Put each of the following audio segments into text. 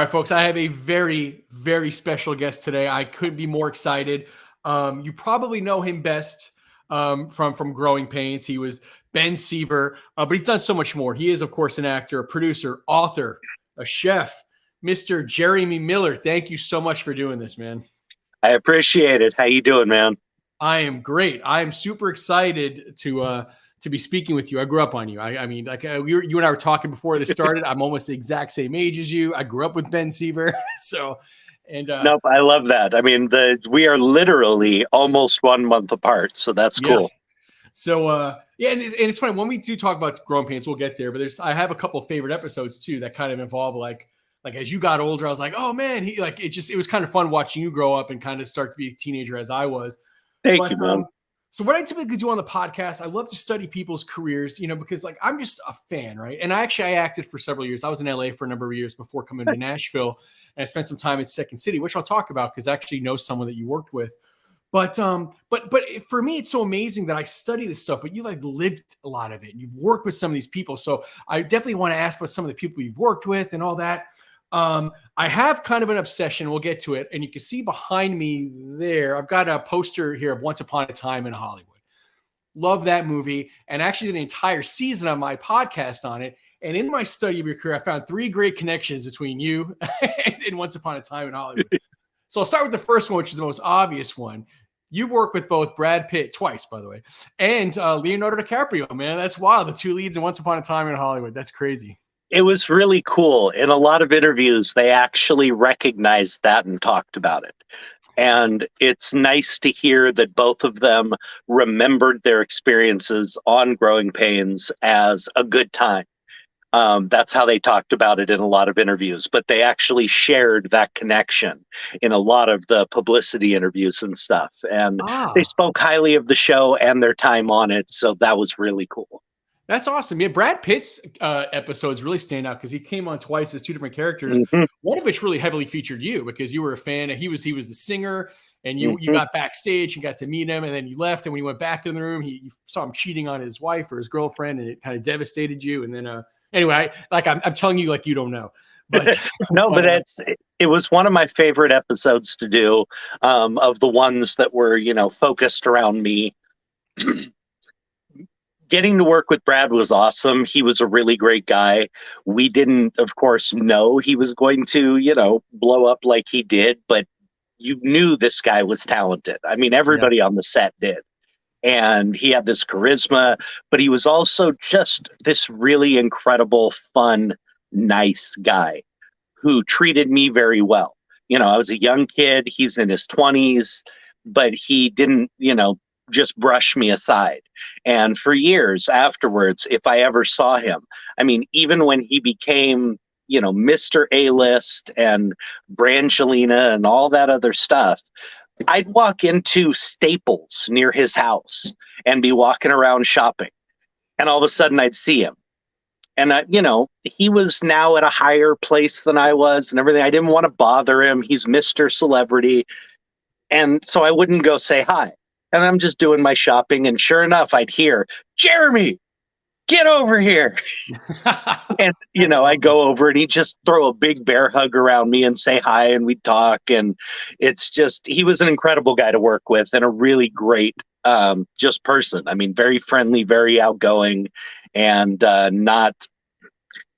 right, folks, I have a very, very special guest today. I couldn't be more excited. You probably know him best from Growing Pains. He was Ben Seaver, but he's done so much more. He is, of course, an actor, a producer, author, a chef, Mr. Jeremy Miller. Thank you so much for doing this, man. I appreciate it. How you doing, man? I am great. I am super excited to be speaking with you. I grew up on you. I mean, like you and I were talking before this started. I'm almost the exact same age as you. I grew up with Ben Seaver. Nope, I love that. I mean, we are literally almost 1 month apart, so that's cool. Yes. So yeah, and it's funny when we do talk about Growing Pains, we'll get there. But I have a couple of favorite episodes too that kind of involve like as you got older, I was like, oh man, it was kind of fun watching you grow up and kind of start to be a teenager as I was. Thank you, man. So what I typically do on the podcast, I love to study people's careers, because like I'm just a fan, right? And I acted for several years. I was in LA for a number of years before coming to Nashville, and I spent some time in Second City, which I'll talk about because I actually know someone that you worked with. But for me, it's so amazing that I study this stuff, but you like lived a lot of it and you've worked with some of these people. So I definitely want to ask about some of the people you've worked with and all that. I have kind of an obsession. We'll get to it. And you can see behind me there, I've got a poster here of Once Upon a Time in Hollywood. Love that movie. And actually did an entire season of my podcast on it. And in my study of your career, I found 3 great connections between you and Once Upon a Time in Hollywood. So I'll start with the first one, which is the most obvious one. You've worked with both Brad Pitt, twice, by the way, and Leonardo DiCaprio, man. That's wild. The 2 leads in Once Upon a Time in Hollywood. That's crazy. It was really cool. In a lot of interviews, they actually recognized that and talked about it. And it's nice to hear that both of them remembered their experiences on Growing Pains as a good time. That's how they talked about it in a lot of interviews, but they actually shared that connection in a lot of the publicity interviews and stuff. And they spoke highly of the show and their time on it. So that was really cool. That's awesome. Yeah, Brad Pitt's episodes really stand out because he came on twice as 2 different characters. Mm-hmm. One of which really heavily featured you because you were a fan. He was the singer, and you got backstage and got to meet him, and then you left. And when you went back in the room, you saw him cheating on his wife or his girlfriend, and it kind of devastated you. And then anyway, I'm telling you like you don't know. But no, but it was one of my favorite episodes to do of the ones that were focused around me. Getting to work with Brad was awesome. He was a really great guy. We didn't, of course, know he was going to, blow up like he did, but you knew this guy was talented. I mean, everybody on the set did. And he had this charisma, but he was also just this really incredible, fun, nice guy who treated me very well. I was a young kid. He's in his 20s, but he didn't, just brush me aside. And for years afterwards, if I ever saw him, I mean, even when he became, Mr. A-list and Brangelina and all that other stuff, I'd walk into Staples near his house and be walking around shopping. And all of a sudden I'd see him. And, he was now at a higher place than I was and everything. I didn't want to bother him. He's Mr. Celebrity. And so I wouldn't go say hi. And I'm just doing my shopping. And sure enough, I'd hear, Jeremy, get over here. And, I go over and he'd just throw a big bear hug around me and say hi. And we'd talk. And it's just, he was an incredible guy to work with and a really great just person. I mean, very friendly, very outgoing, and not,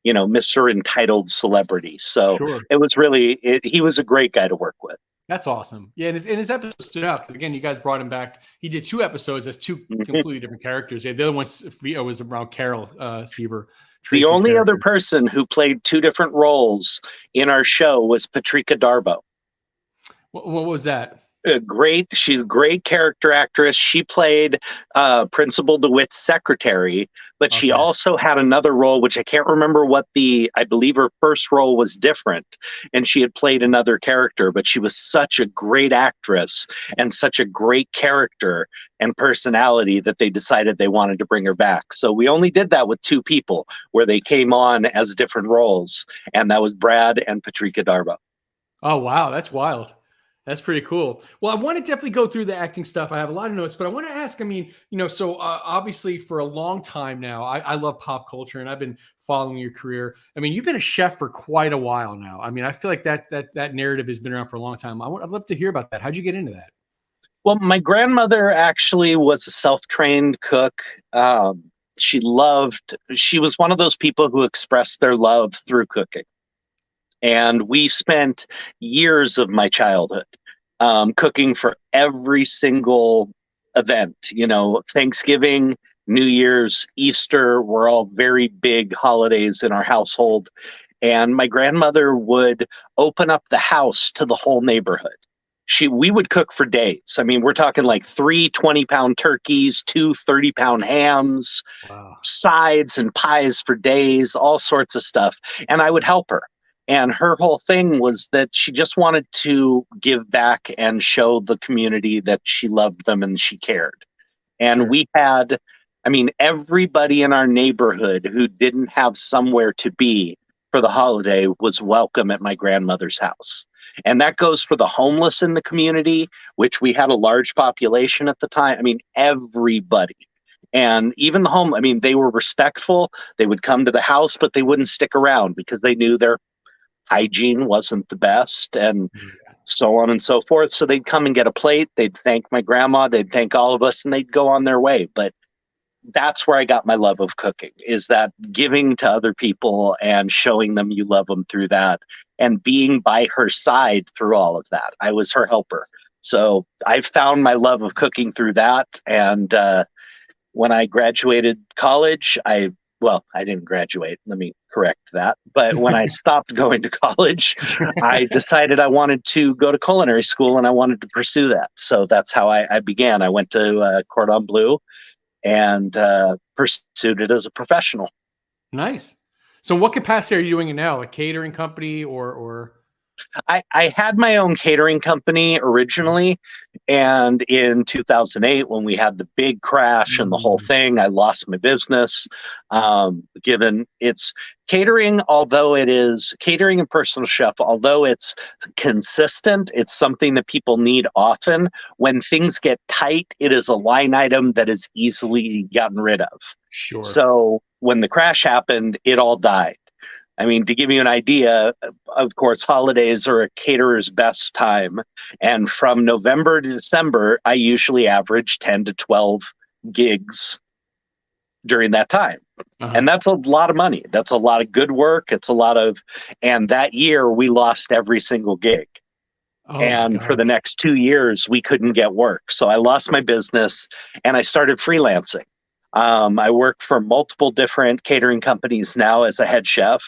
Mr. Entitled Celebrity. So It was really, he was a great guy to work with. That's awesome. Yeah, and his episode stood out because, again, you guys brought him back. He did 2 episodes as 2 completely different characters. Yeah, the other one was around Carol Seaver. The only other person who played 2 different roles in our show was Patrika Darbo. What was that? She's a great character actress. She played Principal DeWitt's secretary, but she also had another role, which I can't remember I believe her first role was different, and she had played another character, but she was such a great actress and such a great character and personality that they decided they wanted to bring her back. So we only did that with 2 people where they came on as different roles, and that was Brad and Patrika Darbo. Oh, wow. That's wild. That's pretty cool. Well, I want to definitely go through the acting stuff. I have a lot of notes, but I want to ask, I mean, so obviously for a long time now, I love pop culture and I've been following your career. I mean, you've been a chef for quite a while now. I mean, I feel like that narrative has been around for a long time. I'd love to hear about that. How'd you get into that? Well, my grandmother actually was a self-trained cook. She was one of those people who expressed their love through cooking. And we spent years of my childhood cooking for every single event. Thanksgiving, New Year's, Easter were all very big holidays in our household. And my grandmother would open up the house to the whole neighborhood. We would cook for days. I mean, we're talking like 3 20-pound turkeys, 2 30-pound hams, Wow. sides and pies for days, all sorts of stuff. And I would help her. And her whole thing was that she just wanted to give back and show the community that she loved them and she cared. And Sure. we had, I mean, everybody in our neighborhood who didn't have somewhere to be for the holiday was welcome at my grandmother's house. And that goes for the homeless in the community, which we had a large population at the time. I mean, everybody. And even the home, I mean, they were respectful. They would come to the house, but they wouldn't stick around because they knew their hygiene wasn't the best and so on and so forth. So they'd come and get a plate. They'd thank my grandma. They'd thank all of us and they'd go on their way. But that's where I got my love of cooking, is that giving to other people and showing them you love them through that and being by her side through all of that. I was her helper. So I found my love of cooking through that. And when I graduated college, I didn't graduate. Let me correct that. But when I stopped going to college, I decided I wanted to go to culinary school and I wanted to pursue that. So that's how I began. I went to Cordon Bleu and pursued it as a professional. Nice. So what capacity are you doing it now? A catering company or I had my own catering company originally, and in 2008, when we had the big crash and the whole thing, I lost my business. Given it's catering, although it is catering and personal chef, although it's consistent, it's something that people need often. When things get tight, it is a line item that is easily gotten rid of. Sure. So when the crash happened, it all died. I mean, to give you an idea, of course, holidays are a caterer's best time. And from November to December, I usually average 10 to 12 gigs during that time. And that's a lot of money. That's a lot of good work. And that year we lost every single gig. Oh my And for the gosh. next 2 years, we couldn't get work. So I lost my business and I started freelancing. I work for multiple different catering companies now as a head chef.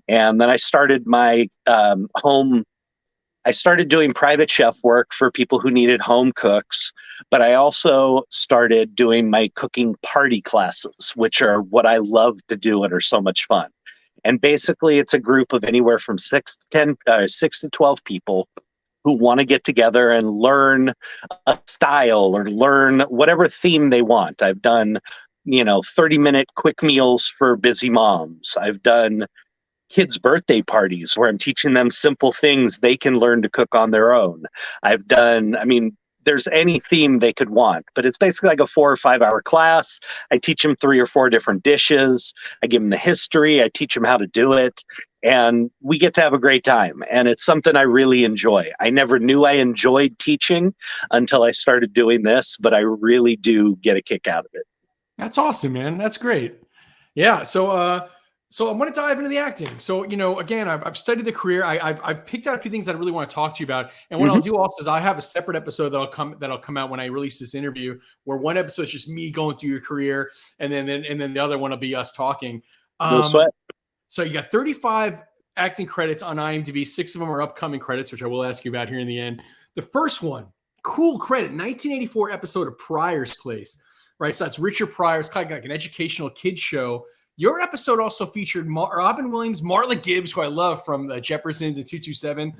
And then I started my I started doing private chef work for people who needed home cooks, but I also started doing my cooking party classes, which are what I love to do and are so much fun. And basically, it's a group of anywhere from 6 to 12 people who want to get together and learn a style or learn whatever theme they want. I've done, 30-minute quick meals for busy moms. I've done kids' birthday parties where I'm teaching them simple things they can learn to cook on their own. There's any theme they could want, but it's basically like a 4 or 5 hour class. I teach them 3 or 4 different dishes. I give them the history. I teach them how to do it. And we get to have a great time. And it's something I really enjoy. I never knew I enjoyed teaching until I started doing this, but I really do get a kick out of it. That's awesome, man. That's great. Yeah. So I want to dive into the acting. So, again, I've studied the career. I've picked out a few things that I really want to talk to you about. And what I'll do also is I have a separate episode that'll come out when I release this interview, where one episode is just me going through your career, and then the other one will be us talking. No sweat. So you got 35 acting credits on IMDb. 6 of them are upcoming credits, which I will ask you about here in the end. The first one, cool credit, 1984 episode of Pryor's Place, right? So that's Richard Pryor's kind of like an educational kids show. Your episode also featured Robin Williams, Marla Gibbs, who I love from the Jeffersons and 227,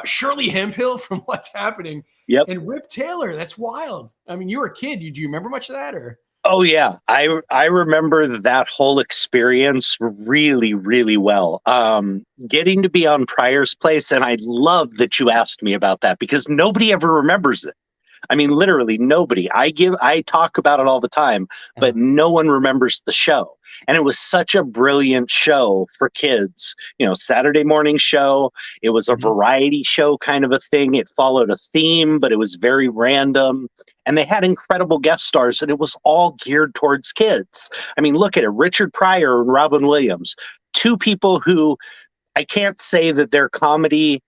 Shirley Hemphill from What's Happening, Yep. and Rip Taylor. That's wild. I mean, you were a kid. Do you remember much of that? Or Oh yeah, I remember that whole experience really, really well. Getting to be on Pryor's Place, and I love that you asked me about that because nobody ever remembers it. I mean, literally nobody. I talk about it all the time, but Uh, no one remembers the show. And it was such a brilliant show for kids. You know, Saturday morning show. It was a mhm. variety show kind of a thing. It followed a theme, but it was very random. And they had incredible guest stars, and it was all geared towards kids. I mean, look at it. Richard Pryor and Robin Williams, two people who I can't say that their comedy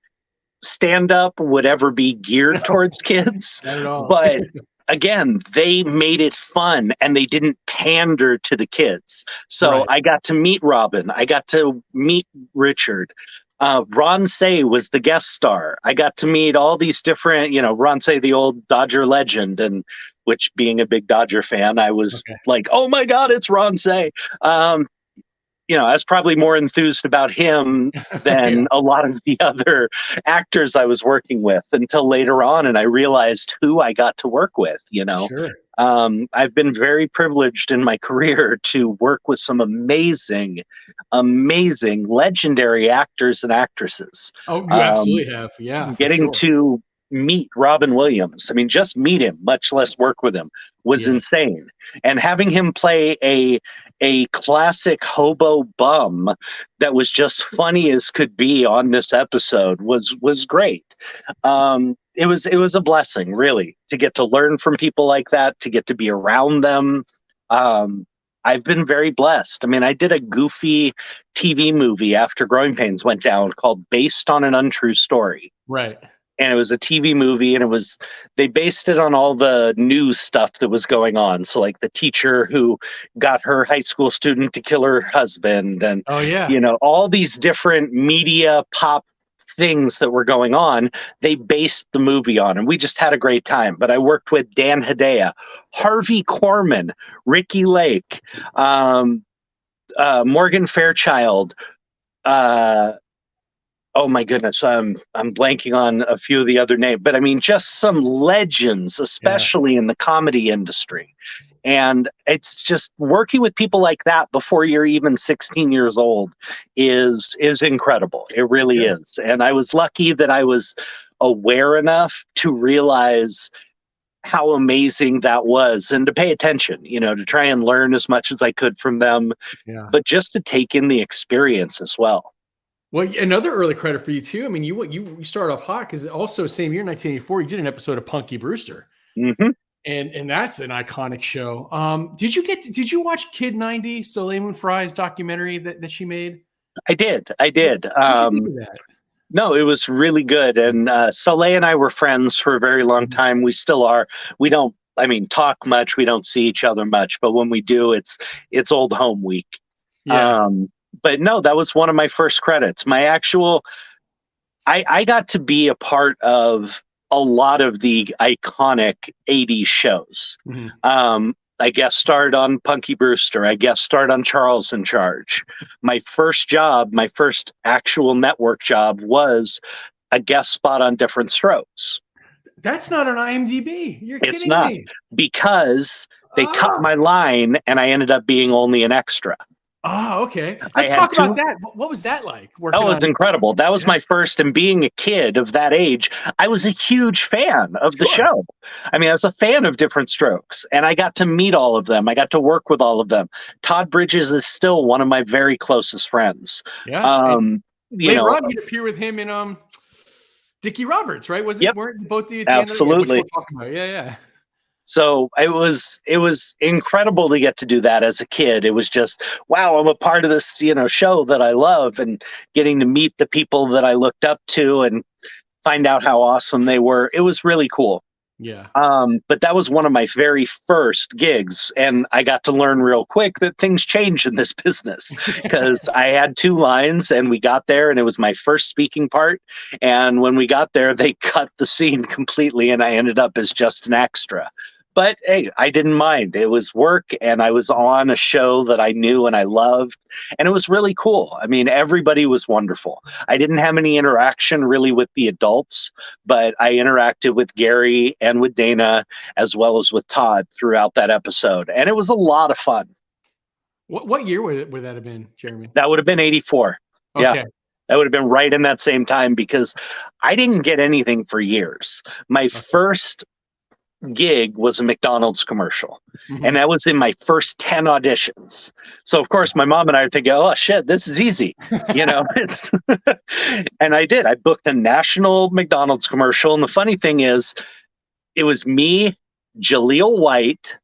stand up would ever be geared No, towards kids, not at all. but again, they made it fun and they didn't pander to the kids. So Right. I got to meet Robin, I got to meet Richard. Ron Say was the guest star. I got to meet all these different, you know, Ron Say, the old Dodger legend, and which, being a big Dodger fan, I was Okay. like, oh my God, it's Ron Say. You know, I was probably more enthused about him Yeah. than a lot of the other actors I was working with until later on. And I realized who I got to work with, you know. Sure. I've been very privileged in my career to work with some amazing, amazing, legendary actors and actresses. Oh, you Um, absolutely have. Yeah, for Getting sure. to meet Robin Williams, I mean, just meet him, much less work with him, was Yeah. insane. And having him play a classic hobo bum that was just funny as could be on this episode was great. It was a blessing, really, to get to learn from people like that, to get to be around them. Um, I've been very blessed. I mean, I did a goofy TV movie after Growing Pains went down called Based on an Untrue Story, Right. and it was a TV movie, and they based it on all the news stuff that was going on. So like the teacher who got her high school student to kill her husband, and Oh, yeah. you know, all these different media pop things that were going on, they based the movie on, and we just had a great time. But I worked with Dan Hedaya, Harvey Korman, Ricky Lake, um, Morgan Fairchild, uh, oh my goodness, I'm blanking on a few of the other names, but I mean, just some legends, Yeah. especially in the comedy industry. And it's just working with people like that before you're even 16 years old is incredible. It really Sure. is. And I was lucky that I was aware enough to realize how amazing that was and to pay attention, you know, to try and learn as much as I could from them, Yeah. but just to take in the experience as well. Well, another early credit for you too. I mean, you started off hot because also same year, 1984, you did an episode of Punky Brewster, Hmm. and that's an iconic show. Did you watch Kid 90, Soleil Moon Frye's documentary that she made? I did. What'd you think of that? No, it was really good. And Soleil and I were friends for a very long Mhm. time. We still are. We don't, I mean, talk much. We don't see each other much, but when we do, it's old home week. Yeah. Um, but no, that was one of my first credits. My actual, I got to be a part of a lot of the iconic 80s shows. Mhm. I guest starred on Punky Brewster. I guest starred on Charles in Charge. My first job, my first actual network job was a guest spot on Different Strokes. That's not on IMDb. You're It's kidding not, me. because they cut Oh. my line and I ended up being only an extra. Oh, okay. I Let's had talk about two. that. What was that like That working was on? incredible. That was Yeah, my first, and being a kid of that age, I was a huge fan of the sure. show. I mean, I was a fan of Different Strokes, and I got to meet all of them. I got to work with all of them. Todd Bridges is still one of my very closest friends. Yeah, and Um, you later know, on, you'd appear with him in Dickie Roberts, right? Was it yep, weren't both the at the end of the, yeah, which we'll absolutely. talk about. Yeah, yeah. So it was incredible to get to do that as a kid. It was just, wow, I'm a part of this, you know, show that I love, and getting to meet the people that I looked up to and find out how awesome they were. It was really cool. Yeah. But that was one of my very first gigs, and I got to learn real quick that things change in this business, because I had two lines, and we got there, and it was my first speaking part. And when we got there, they cut the scene completely, and I ended up as just an extra. But hey, I didn't mind. It was work, and I was on a show that I knew and I loved, and it was really cool. I mean, everybody was wonderful. I didn't have any interaction really with the adults, but I interacted with Gary and with Dana as well as with Todd throughout that episode, and it was a lot of fun. What year would that have been, Jeremy? That would have been 84. Yeah. Okay. That would have been right in that same time because I didn't get anything for years. My Okay. first gig was a McDonald's commercial, and that was in my first 10 auditions. So of course my mom and I are thinking, oh shit, this is easy. It's and I did. I booked a national McDonald's commercial, and the funny thing is it was me, Jaleel White,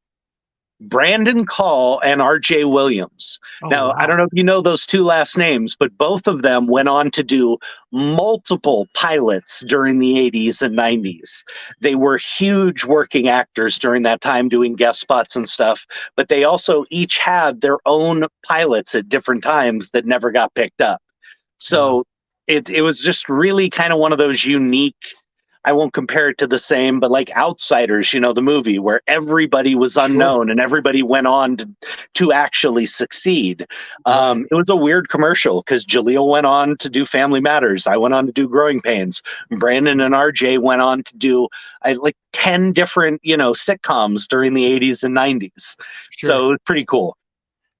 Brandon Call, and RJ Williams. Oh, Now, wow. I don't know if you know those two last names, but both of them went on to do multiple pilots during the 80s and 90s. They were huge working actors during that time doing guest spots and stuff, but they also each had their own pilots at different times that never got picked up. Wow. So it was just really kind of one of those unique, I won't compare it to the same, but like Outsiders, the movie where everybody was Sure. unknown and everybody went on to actually succeed. Right. It was a weird commercial because Jaleel went on to do Family Matters. I went on to do Growing Pains. Brandon and RJ went on to do like 10 different, sitcoms during the 80s and 90s. Sure. So it was pretty cool.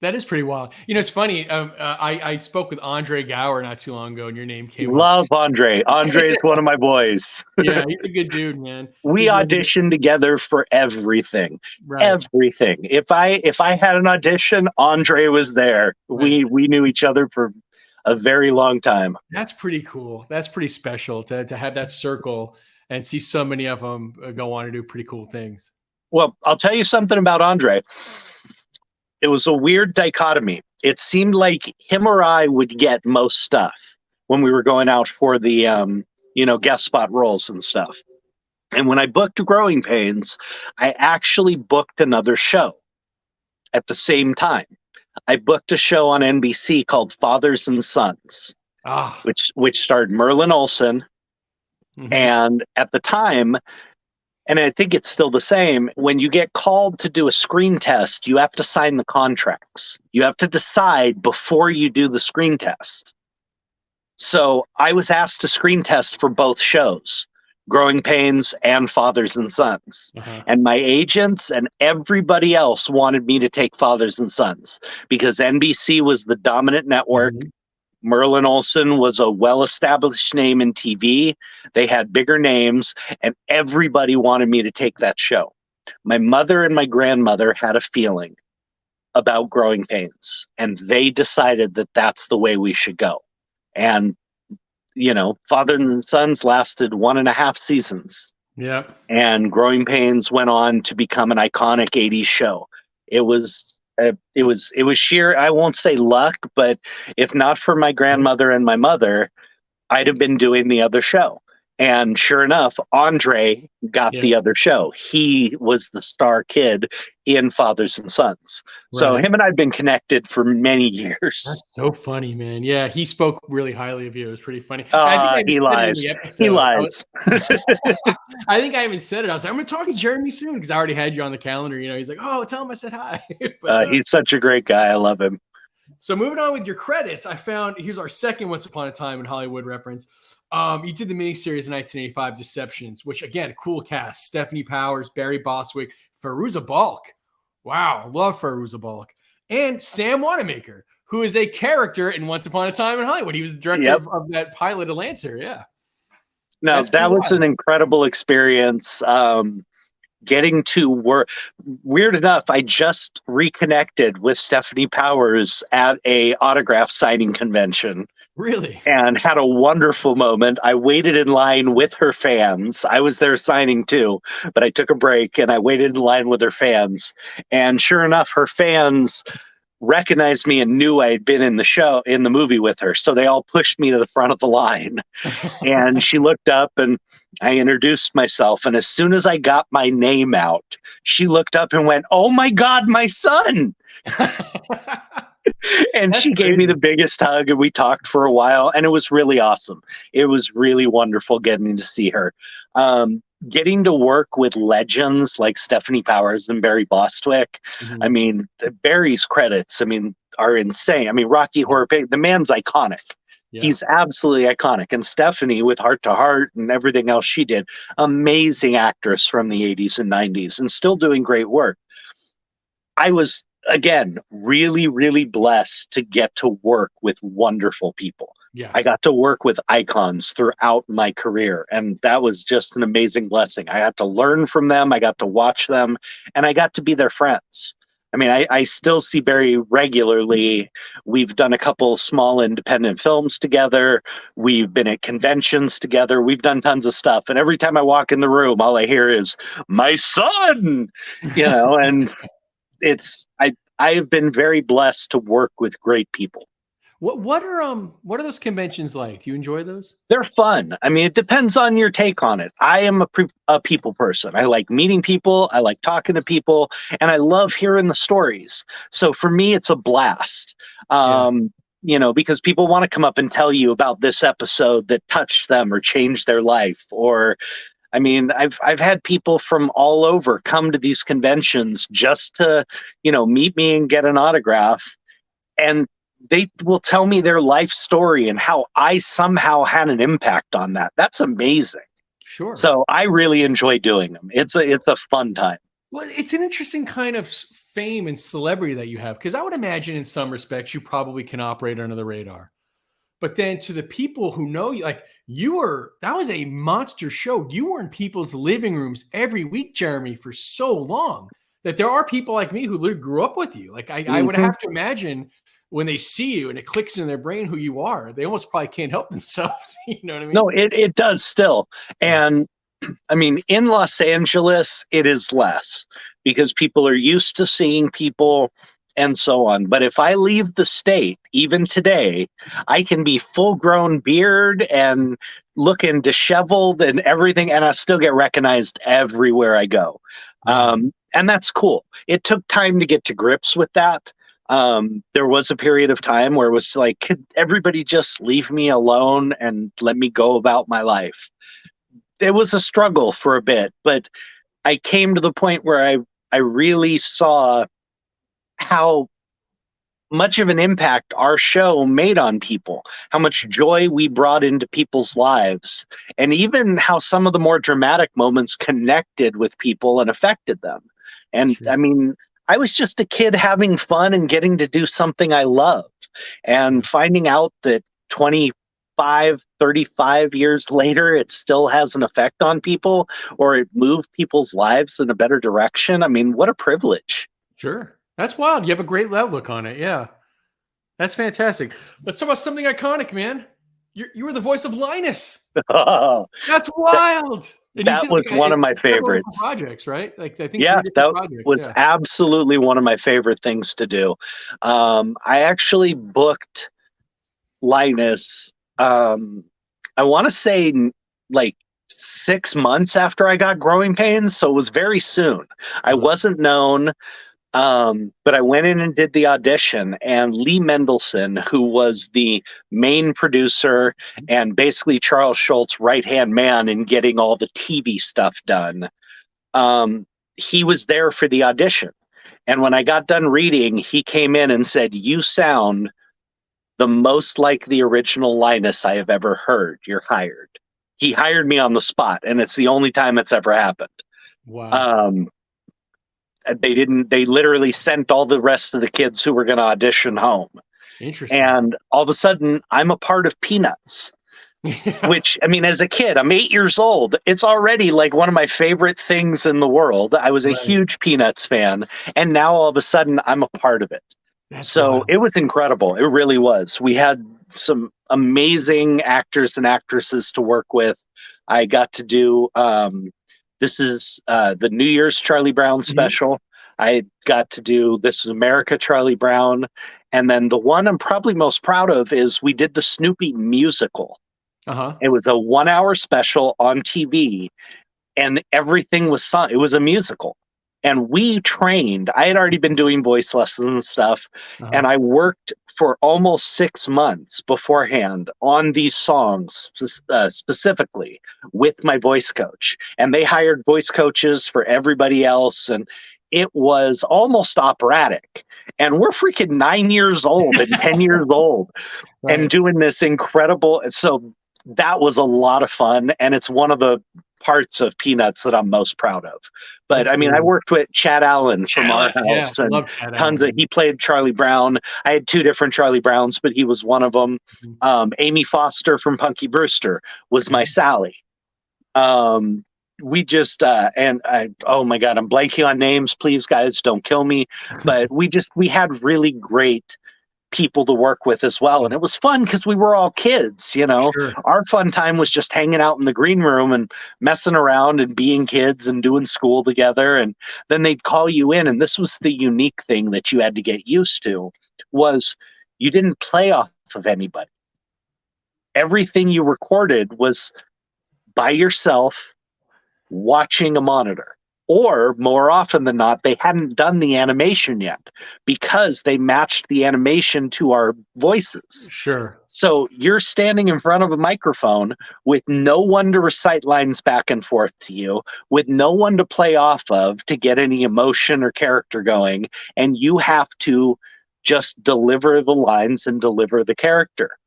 That is pretty wild. It's funny. I spoke with Andre Gower not too long ago, and your name came up. Love Andre. Andre's one of my boys. Yeah, he's a good dude, man. We He's really auditioned together for everything. right. Everything. If I had an audition, Andre was there. Right. We knew each other for a very long time. That's pretty cool. That's pretty special to have that circle and see so many of them go on to do pretty cool things. Well, I'll tell you something about Andre. It was a weird dichotomy. It seemed like him or I would get most stuff when we were going out for the guest spot roles and stuff. And when I booked Growing Pains, I actually booked another show at the same time. I booked a show on NBC called Fathers and Sons, Ah. which starred Merlin Olsen. Mhm. And at the time, and I think it's still the same, when you get called to do a screen test, you have to sign the contracts. You have to decide before you do the screen test. So I was asked to screen test for both shows, Growing Pains and Fathers and Sons. Uh-huh. And my agents and everybody else wanted me to take Fathers and Sons because NBC was the dominant network. Mhm. Merlin Olsen was a well-established name in TV. They had bigger names, and everybody wanted me to take that show. My mother and my grandmother had a feeling about Growing Pains, and they decided that that's the way we should go. And, Father and Sons lasted 1.5 seasons. Yeah. And Growing Pains went on to become an iconic 80s show. It was sheer, I won't say luck, but if not for my grandmother and my mother, I'd have been doing the other show. And sure enough, Andre got Yeah. the other show. He was the star kid in Fathers and Sons. So Right. him and I have been connected for many years. That's so funny, man. Yeah, he spoke really highly of you. It was pretty funny. I think I even He said it in lies. the episode. He lies. I think I even said it. I was like, I'm going to talk to Jeremy soon because I already had you on the calendar. He's like, oh, tell him I said hi. But, He's such a great guy. I love him. so moving on with your credits, I found here's our second Once Upon a Time in Hollywood reference. You did the miniseries in 1985, Deceptions, which again, cool cast: Stephanie Powers, Barry Bostwick, Fairuza Balk. Wow, love Fairuza Balk, and Sam Wanamaker, who is a character in Once Upon a Time in Hollywood. He was the director of that pilot of Lancer. Yeah. No, that was an incredible experience. Getting to work. Weird enough, I just reconnected with Stephanie Powers at a autograph signing convention. Really? And had a wonderful moment. I waited in line with her fans. I was there signing too, but I took a break and I waited in line with her fans. And sure enough, her fans recognized me and knew I had been in the movie with her. So they all pushed me to the front of the line. And she looked up and I introduced myself. And as soon as I got my name out, she looked up and went, "Oh my God, my son." And That's she gave me the biggest hug and we talked for a while and it was really awesome. It was really wonderful getting to see her. getting to work with legends like Stephanie Powers and Barry Bostwick. I Mhm. mean, Barry's credits, I mean, are insane. I mean, Rocky Yeah. Horror Picture, the man's iconic. Yeah. He's absolutely iconic. And Stephanie, with Heart to Heart and everything else she did, amazing actress from the 80s and 90s and still doing great work. I was, again, really, really blessed to get to work with wonderful people. Yeah. I got to work with icons throughout my career, and that was just an amazing blessing. I got to learn from them, I got to watch them, and I got to be their friends. I mean, I still see Barry regularly. We've done a couple small independent films together. We've been at conventions together. We've done tons of stuff. And every time I walk in the room, all I hear is, my son, and I've been very blessed to work with great people. What are those conventions like? Do you enjoy those? They're fun. I mean, it depends on your take on it. I am a people person. I like meeting people, I like talking to people, and I love hearing the stories. So for me, it's a blast. Yeah. Because people want to come up and tell you about this episode that touched them or changed their life. Or, I mean, I've had people from all over come to these conventions just to, meet me and get an autograph. And they will tell me their life story and how I somehow had an impact on that. That's amazing. Sure. So I really enjoy doing them. It's a fun time. Well, it's an interesting kind of fame and celebrity that you have, because I would imagine in some respects you probably can operate under the radar. But then to the people who know you, like that was a monster show. You were in people's living rooms every week, Jeremy, for so long that there are people like me who literally grew up with you. Like I would Mhm. have to imagine when they see you and it clicks in their brain who you are, they almost probably can't help themselves. You know what I mean? No, it does still. Yeah. And I mean, in Los Angeles, it is less because people are used to seeing people and so on. But if I leave the state, even today, I can be full grown beard and looking disheveled and everything, and I still get recognized everywhere I go. Yeah. And that's cool. It took time to get to grips with that. There was a period of time where it was like, could everybody just leave me alone and let me go about my life? It was a struggle for a bit, but I came to the point where I really saw how much of an impact our show made on people, how much joy we brought into people's lives, and even how some of the more dramatic moments connected with people and affected them. And Sure. I mean, I was just a kid having fun and getting to do something I loved, Yeah. and finding out that 25, 35 years later, it still has an effect on people or it moved people's lives in a better direction. I mean, what a privilege. Sure. That's wild. You have a great outlook on it. Yeah. That's fantastic. Let's talk about something iconic, man. You were the voice of Linus. that, That's wild. And you that did was one of my several different favorites. projects, right? Like I think Yeah, three different that projects. was Yeah. absolutely one of my favorite things to do. I actually booked Linus, I want to say like 6 months after I got growing pains. So it was very soon. I Uh-huh. wasn't known. But I went in and did the audition, and Lee Mendelson, who was the main producer and basically Charles Schultz's right hand man in getting all the TV stuff done, um, he was there for the audition. And when I got done reading, he came in and said, "You sound the most like the original Linus I have ever heard. You're hired." He hired me on the spot, and it's the only time it's ever happened. Wow. Um, they literally sent all the rest of the kids who were going to audition home. Interesting. And all of a sudden, I'm a part of Peanuts, Yeah. which, I mean, as a kid, I'm 8 years old. It's already like one of my favorite things in the world. I was a Right. huge Peanuts fan. And now all of a sudden, I'm a part of it. That's So wild. it was incredible. It really was. We had some amazing actors and actresses to work with. I got to do this is the New Year's Charlie Brown Mhm. special. I got to do This Is America Charlie Brown. And then the one I'm probably most proud of is we did the Snoopy musical. Uh-huh. It was a 1 hour special on TV, and everything was sung. It was a musical. And we trained. I had already been doing voice lessons and stuff, and Uh-huh. I worked for almost 6 months beforehand on these songs specifically with my voice coach. And they hired voice coaches for everybody else, and it was almost operatic. And we're freaking 9 years old and 10 years old and Right. doing this incredible. So that was a lot of fun, and it's one of the parts of Peanuts that I'm most proud of. But I That's mean, I cool. worked with Chad Allen from Chad, our yeah, house, and love Chad tons of. Allen. He played Charlie Brown. I had two different Charlie Browns, but he was one of them. Mhm. Amy Foster from Punky Brewster was my Sally. Um, we just and I, oh my god, I'm blanking on names. Please, guys, don't kill me. But we had really great people to work with as well. And it was fun because we were all kids, you know. Sure. Our fun time was just hanging out in the green room and messing around and being kids and doing school together. And then they'd call you in. And this was the unique thing that you had to get used to was you didn't play off of anybody. Everything you recorded was by yourself watching a monitor. Or more often than not, they hadn't done the animation yet because they matched the animation to our voices. Sure. So you're standing in front of a microphone with no one to recite lines back and forth to you, with no one to play off of to get any emotion or character going. And you have to just deliver the lines and deliver the character.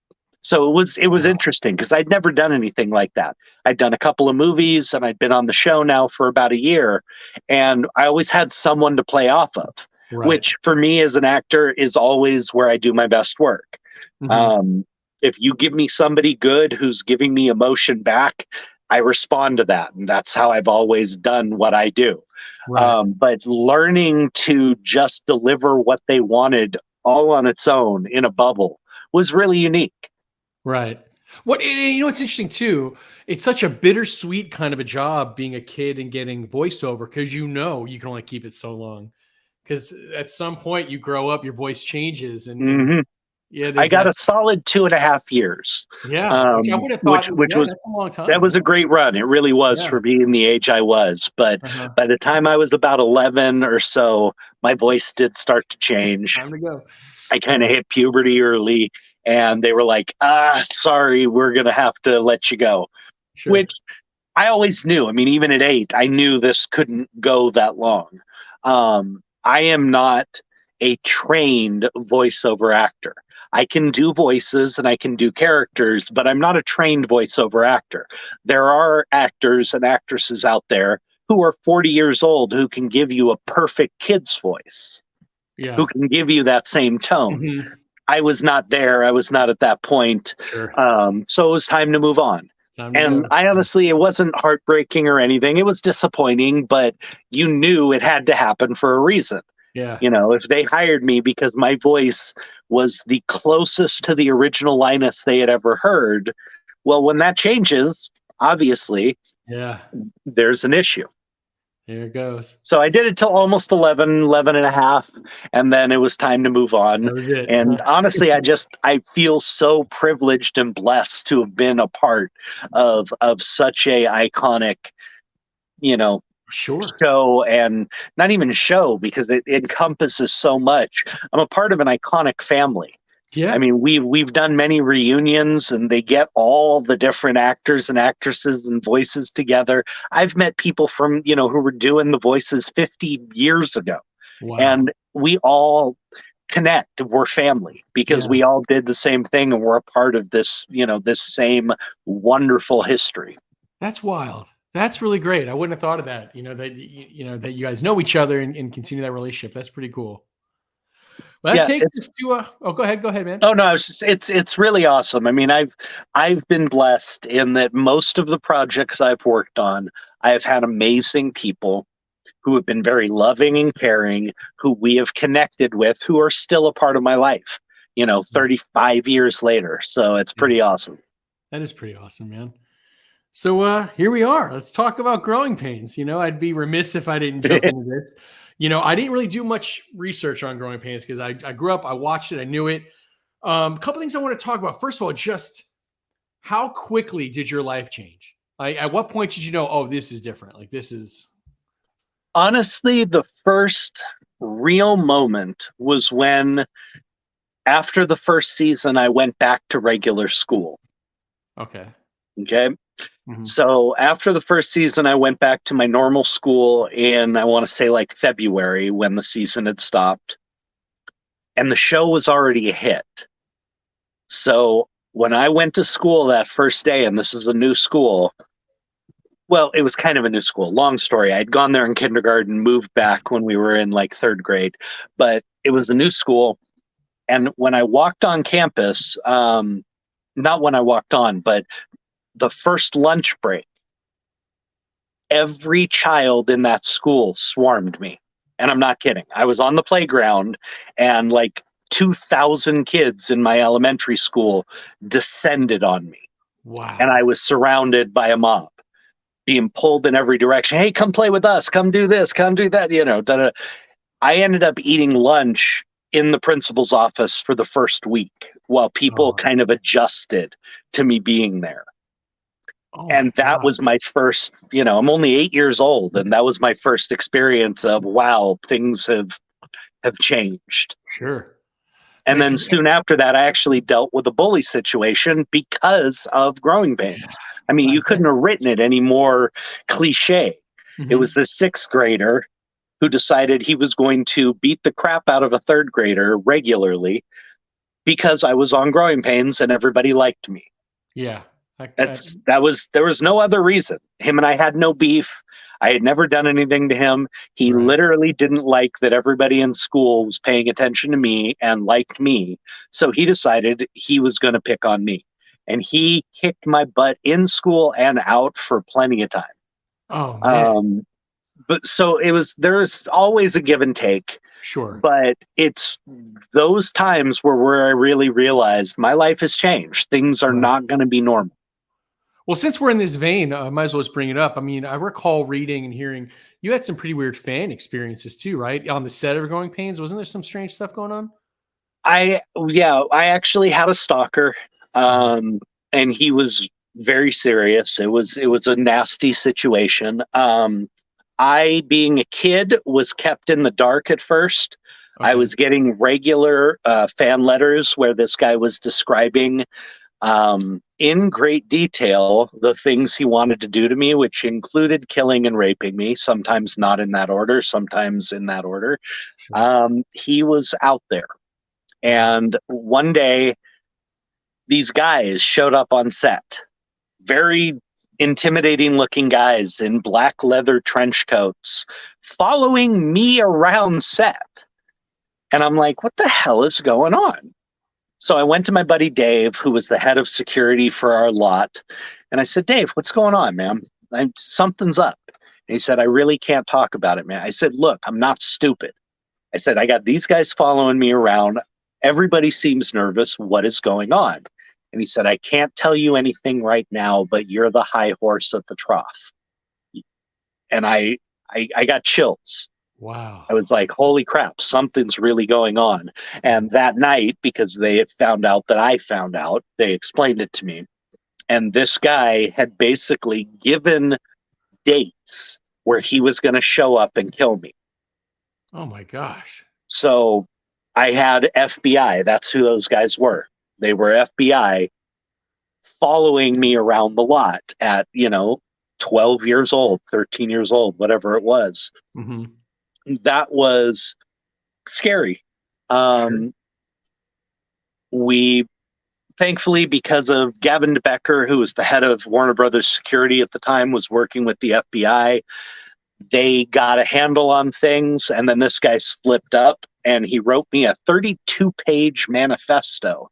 So it was Wow. interesting because I'd never done anything like that. I'd done a couple of movies and I'd been on the show now for about a year, and I always had someone to play off of, Right. which for me as an actor is always where I do my best work. Mhm. Um, if you give me somebody good who's giving me emotion back, I respond to that, and that's how I've always done what I do. Right. But learning to just deliver what they wanted all on its own in a bubble was really unique. Right. What you know what's interesting too, it's such a bittersweet kind of a job being a kid and getting voiceover because you know you can only keep it so long. Because at some point you grow up, your voice changes, and hmm yeah, I there's got that. a solid 2.5 years, Yeah, which I would have thought, which yeah, was that's a long that time. was Yeah. a great run. It really was Yeah. for being the age I was. But Uh-huh. by the time I was about 11 or so, my voice did start to change. Time to go. I kind of Yeah. hit puberty early, and they were like, sorry, we're going to have to let you go, Sure. which I always knew. I mean, even at 8, I knew this couldn't go that long. I am not a trained voiceover actor. I can do voices and I can do characters, but I'm not a trained voiceover actor. There are actors and actresses out there who are 40 years old who can give you a perfect kid's voice, who Yeah. can give you that same tone. Mhm. I was not there. I was not at that point. Sure. So it was time to move on. Time to And go. I honestly, it wasn't heartbreaking or anything. It was disappointing, but you knew it had to happen for a reason. Yeah. You know, if they hired me because my voice was the closest to the original Linus they had ever heard, well, when that changes, obviously, Yeah. there's an issue. There it goes. So I did it till almost 11, 11 and a half, and then it was time to move on. That was it, And huh? honestly, I feel so privileged and blessed to have been a part of such a iconic, you know, Sure. show, and not even show because it encompasses so much. I'm a part of an iconic family. I Yeah. mean, we've done many reunions, and they get all the different actors and actresses and voices together. I've met people from, who were doing the voices 50 years ago, Wow. and we all connect. We're family because Yeah. we all did the same thing, and we're a part of this, this same wonderful history. That's wild. That's really great. I wouldn't have thought of that. That you guys know each other and continue that relationship. That's pretty cool. Well, that Yeah, takes it's us to oh, go ahead, man. Oh no, it's really awesome. I mean, I've been blessed in that most of the projects I've worked on, I have had amazing people who have been very loving and caring, who we have connected with, who are still a part of my life, 35 years later. So it's Yeah, pretty awesome. that is pretty awesome, man. So here we are. Let's talk about growing pains. I'd be remiss if I didn't jump into this. I didn't really do much research on growing pains because I grew up, I watched it, I knew it. A couple things I want to talk about. First of all, just how quickly did your life change? Like, at what point did you know, oh, this is different? Like, this is. Honestly, the first real moment was when, after the first season, I went back to regular school. Okay. Okay. Hmm. So after the first season, I went back to my normal school in, I want to say, like February, when the season had stopped. And the show was already a hit. So when I went to school that first day, and this is a new school, well, it was kind of a new school. Long story. I'd gone there in kindergarten, moved back when we were in like third grade, but it was a new school. And when I walked on campus, not when I walked on, but the first lunch break, every child in that school swarmed me. And I'm not kidding. I was on the playground and like 2,000 kids in my elementary school descended on me. And I Wow. was surrounded by a mob, being pulled in every direction. Hey, come play with us. Come do this. Come do that. Da-da. I ended up eating lunch in the principal's office for the first week while people Oh, kind of adjusted to me being there. oh my And that was gosh. my first, I'm only 8 years old, and that was my first experience of, wow, things have changed. Sure. And Man, then soon after that, I actually dealt with a bully situation because of growing pains. I mean, I you bet. couldn't have written it any more cliche. It was Hmm. this sixth grader who decided he was going to beat the crap out of a third grader regularly because I was on growing pains and everybody liked me. Yeah. There was no other reason. Him and I had no beef. I had never done anything to him. He Right. literally didn't like that everybody in school was paying attention to me and liked me. So he decided he was going to pick on me. And he kicked my butt in school and out for plenty of time. Oh man. Um, but so there's always a give and take, Sure. but it's those times where I really realized my life has changed. Things are Right. not going to be normal. Well, since we're in this vein, I might as well just bring it up. I mean, I recall reading and hearing you had some pretty weird fan experiences too, right? On the set of Growing Pains, wasn't there some strange stuff going on? I actually had a stalker, Mhm. um, and he was very serious. It was a nasty situation. I, being a kid, was kept in the dark at first. I Okay. was getting regular fan letters where this guy was describing in great detail the things he wanted to do to me, which included killing and raping me. Sometimes not in that order, sometimes in that order. Sure. He was out there. Wow. And one day, these guys showed up on set. Very intimidating looking guys in black leather trench coats following me around set. And I'm like, what the hell is going on? So I went to my buddy Dave, who was the head of security for our lot. And I said, Dave, what's going on, man? Something's up. And he said, I really can't talk about it, man. I said, look, I'm not stupid. I said, I got these guys following me around. Everybody seems nervous. What is going on? And he said, I can't tell you anything right now, but you're the high horse at the trough. And I got chills. Wow. I was like, holy crap, something's really going on. And that night, because they had found out that I found out, they explained it to me. And this guy had basically given dates where he was going to show up and kill me. Oh my gosh. So I had FBI. That's who those guys were. They were FBI following me around the lot at, 12 years old, 13 years old, whatever it was. Hmm. That was scary. Sure. Um, we thankfully, because of Gavin Becker, who was the head of Warner Brothers Security at the time, was working with the FBI. They got a handle on things, and then this guy slipped up and he wrote me a 32-page manifesto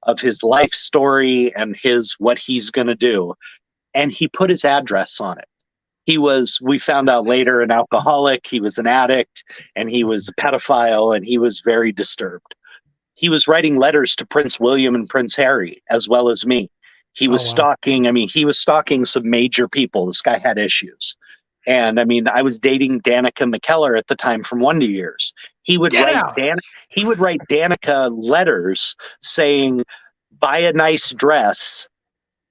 of his life story and his what he's going to do, and he put his address on it. We found out Nice. later, an alcoholic. He was an addict, and he was a pedophile, and he was very disturbed. He was writing letters to Prince William and Prince Harry, as well as me. Oh wow. He was stalking some major people. This guy had issues. And I mean, I was dating Danica McKellar at the time from Wonder Years. He would Get write out. he would write Danica letters saying, buy a nice dress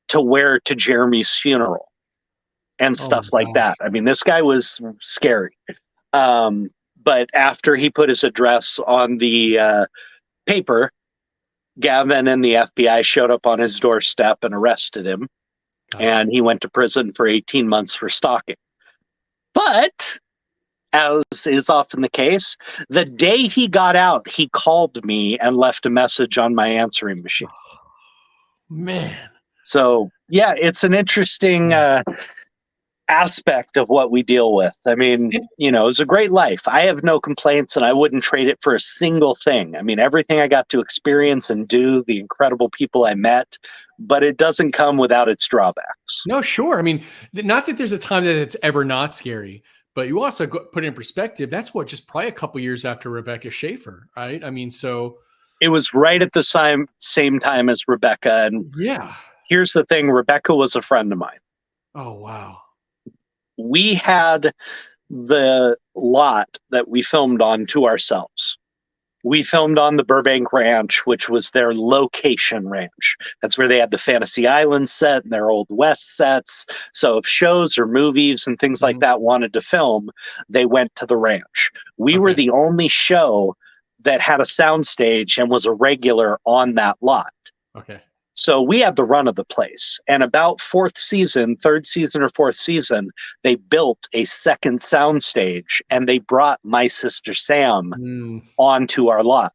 to wear to Jeremy's funeral and Oh my stuff like that. gosh. I mean, this guy was scary. Um, but after he put his address on the paper, Gavin and the FBI showed up on his doorstep and arrested him, Got it. and he went to prison for 18 months for stalking. But as is often the case, the day he got out, he called me and left a message on my answering machine. Man. So, yeah, it's an interesting aspect of what we deal with. I mean, And, it's a great life. I have no complaints and I wouldn't trade it for a single thing. I mean, everything I got to experience and do, the incredible people I met, but it doesn't come without its drawbacks. no, sure. I mean, not that there's a time that it's ever not scary, but you also put it in perspective. That's what, just probably a couple years after Rebecca Schaefer, right? I mean, so It was right at the same time as Rebecca. And yeah. here's the thing, Rebecca was a friend of mine. Oh, wow. We had the lot that we filmed on to ourselves. We filmed on the Burbank Ranch, which was their location ranch. That's where they had the Fantasy Island set and their Old West sets. So if shows or movies and things like that wanted to film, they went to the ranch. We were Okay. the only show that had a soundstage and was a regular on that lot. Okay. So we had the run of the place. And about third season or fourth season, they built a second soundstage and they brought My Sister Sam Mm, onto our lot.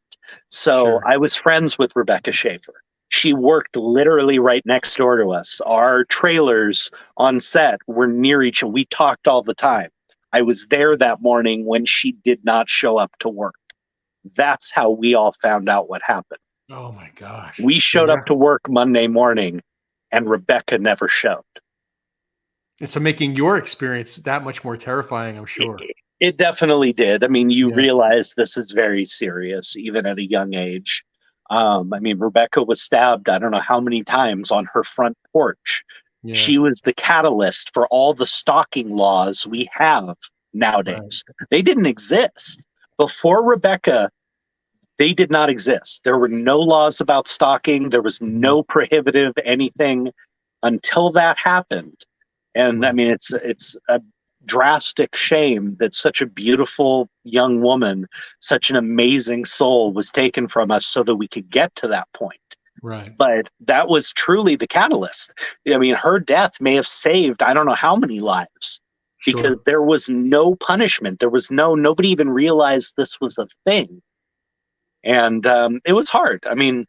So sure. I was friends with Rebecca Schaefer. She worked literally right next door to us. Our trailers on set were near each other. We talked all the time. I was there that morning when she did not show up to work. That's how we all found out what happened. Oh my gosh. We So showed yeah. up to work Monday morning and Rebecca never showed. And so making your experience that much more terrifying, I'm It, sure. it definitely did. I mean, you Yeah. realize this is very serious, even at a young age. I mean, Rebecca was stabbed, I don't know how many times on her front porch. Yeah. She was the catalyst for all the stalking laws we have Right. nowadays. They didn't exist. Before Rebecca, they did not exist. There were no laws about stalking. There was Mhm. no prohibitive anything until that happened. And I Right. mean, it's a drastic shame that such a beautiful young woman, such an amazing soul was taken from us so that we could get to that point. Right. But that was truly the catalyst. I mean, her death may have saved I don't know how many lives because Sure. there was no punishment. There was nobody even realized this was a thing. And it was hard. I mean,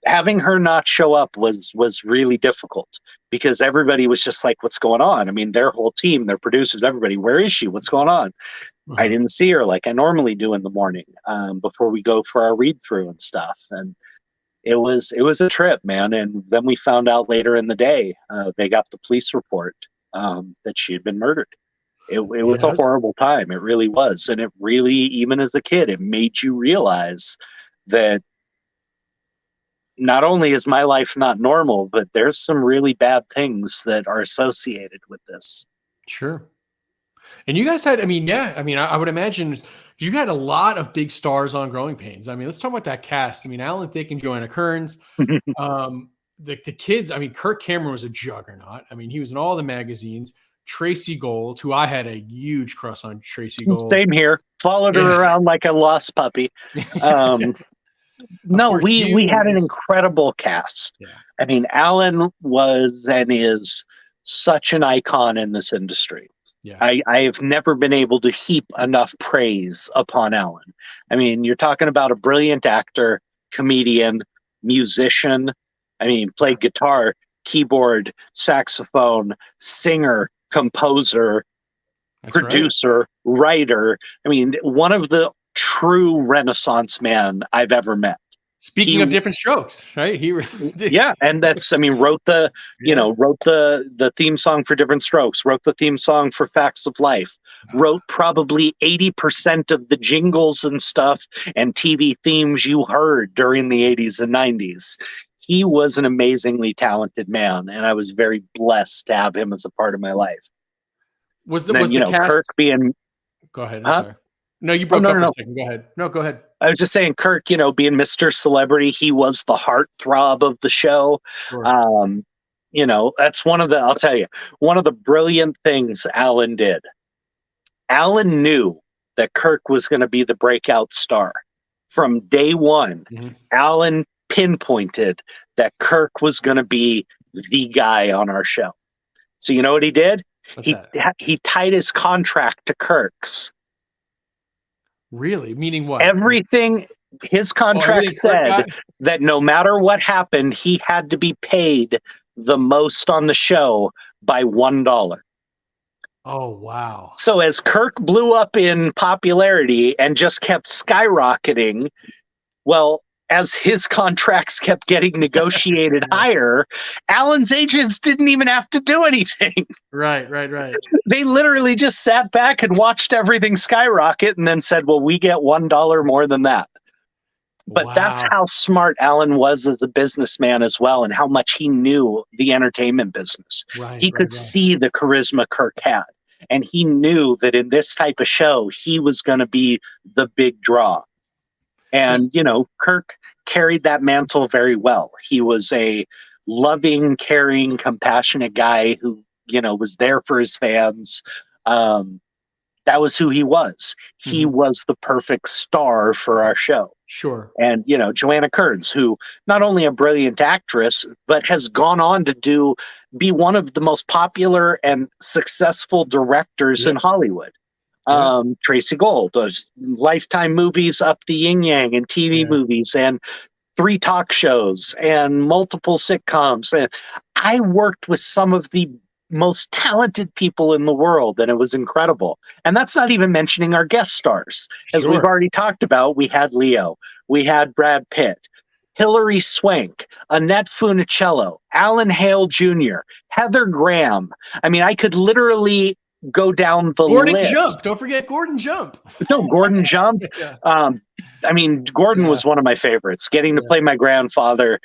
having her not show up was really difficult because everybody was just like, "What's going on?" I mean, their whole team, their producers, everybody, "Where is she? What's going on?" I Uh-huh. didn't see her like I normally do in the morning before we go for our read through and stuff. And it was a trip, man. And then we found out later in the day they got the police report that she had been murdered. It was a Yeah. horrible time. It really was. And it really, even as a kid, it made you realize that not only is my life not normal, but there's some really bad things that are associated with this. Sure. And you guys had, I mean, yeah, I mean, I would imagine you had a lot of big stars on Growing Pains. I mean, let's talk about that cast. I mean, Alan Thicke and Joanna Kearns. The kids, I mean, Kirk Cameron was a juggernaut. I mean, he was in all the magazines. Tracy Gold, who I had a huge crush on Tracy Gold. Same here. Followed her Yeah. around like a lost puppy. Um, Of no, course, we you had an and incredible cast. yeah, I mean, Alan was and is such an icon in this industry. yeah, I have never been able to heap enough praise upon Alan. I mean, you're talking about a brilliant actor, comedian, musician. I mean, yeah. played guitar, keyboard, saxophone, singer, composer, That's right. producer, writer. I mean, one of the true Renaissance men I've ever met. He Speaking of different strokes, right? He did. Yeah, and that's I mean wrote the Yeah. wrote the theme song for Different Strokes, wrote the theme song for Facts of Life, wrote probably 80% of the jingles and stuff and TV themes you heard during the 80s and 90s. He was an amazingly talented man and I was very blessed to have him as a part of my life. And then, Was the cast? Kirk being Go ahead. I'm huh? sorry. No, you Oh broke no, up no, for a no. second. Go ahead. No, go ahead. I was just saying, Kirk, being Mr. Celebrity, he was the heartthrob of the show. Sure. Um, that's I'll tell you, one of the brilliant things Alan did. Alan knew that Kirk was going to be the breakout star. From day one, Mhm. Alan pinpointed that Kirk was going to be the guy on our show. So you know what he did? What's He that? he tied his contract to Kirk's. Really? Meaning what? Everything his Oh, contract everything Kirk said got? that no matter what happened, he had to be paid the most on the show by $1. Oh, wow. So as Kirk blew up in popularity and just kept skyrocketing, well, as his contracts kept getting negotiated Yeah. higher, Alan's agents didn't even have to do anything. Right, right, right. They literally just sat back and watched everything skyrocket and then said, well, we get $1 more than that. But that's Wow. how smart Alan was as a businessman as well, and how much he knew the entertainment business. Right, He right, could right. see the charisma Kirk had. And he knew that in this type of show, he was going to be the big draw. Well, And, Kirk carried that mantle very well. He was a loving, caring, compassionate guy who, was there for his fans. That was who he was. He mhm. was the perfect star for our show. Sure. And, Joanna Kearns, who not only a brilliant actress, but has gone on to be one of the most popular and successful directors Yeah, in Hollywood. yeah, Tracy Gold does Lifetime movies up the yin yang and TV yeah. movies and 3 talk shows and multiple sitcoms. And I worked with some of the most talented people in the world, and it was incredible. And that's not even mentioning our guest stars. As we've Sure. already talked about, we had Leo, we had Brad Pitt, Hilary Swank, Annette Funicello, Alan Hale Jr., Heather Graham. I mean, I could literally go down the Gordon list. Jump. Don't forget Gordon Jump. No, Gordon Jump. Yeah, Gordon yeah, was one of my favorites. Getting to yeah. play my grandfather,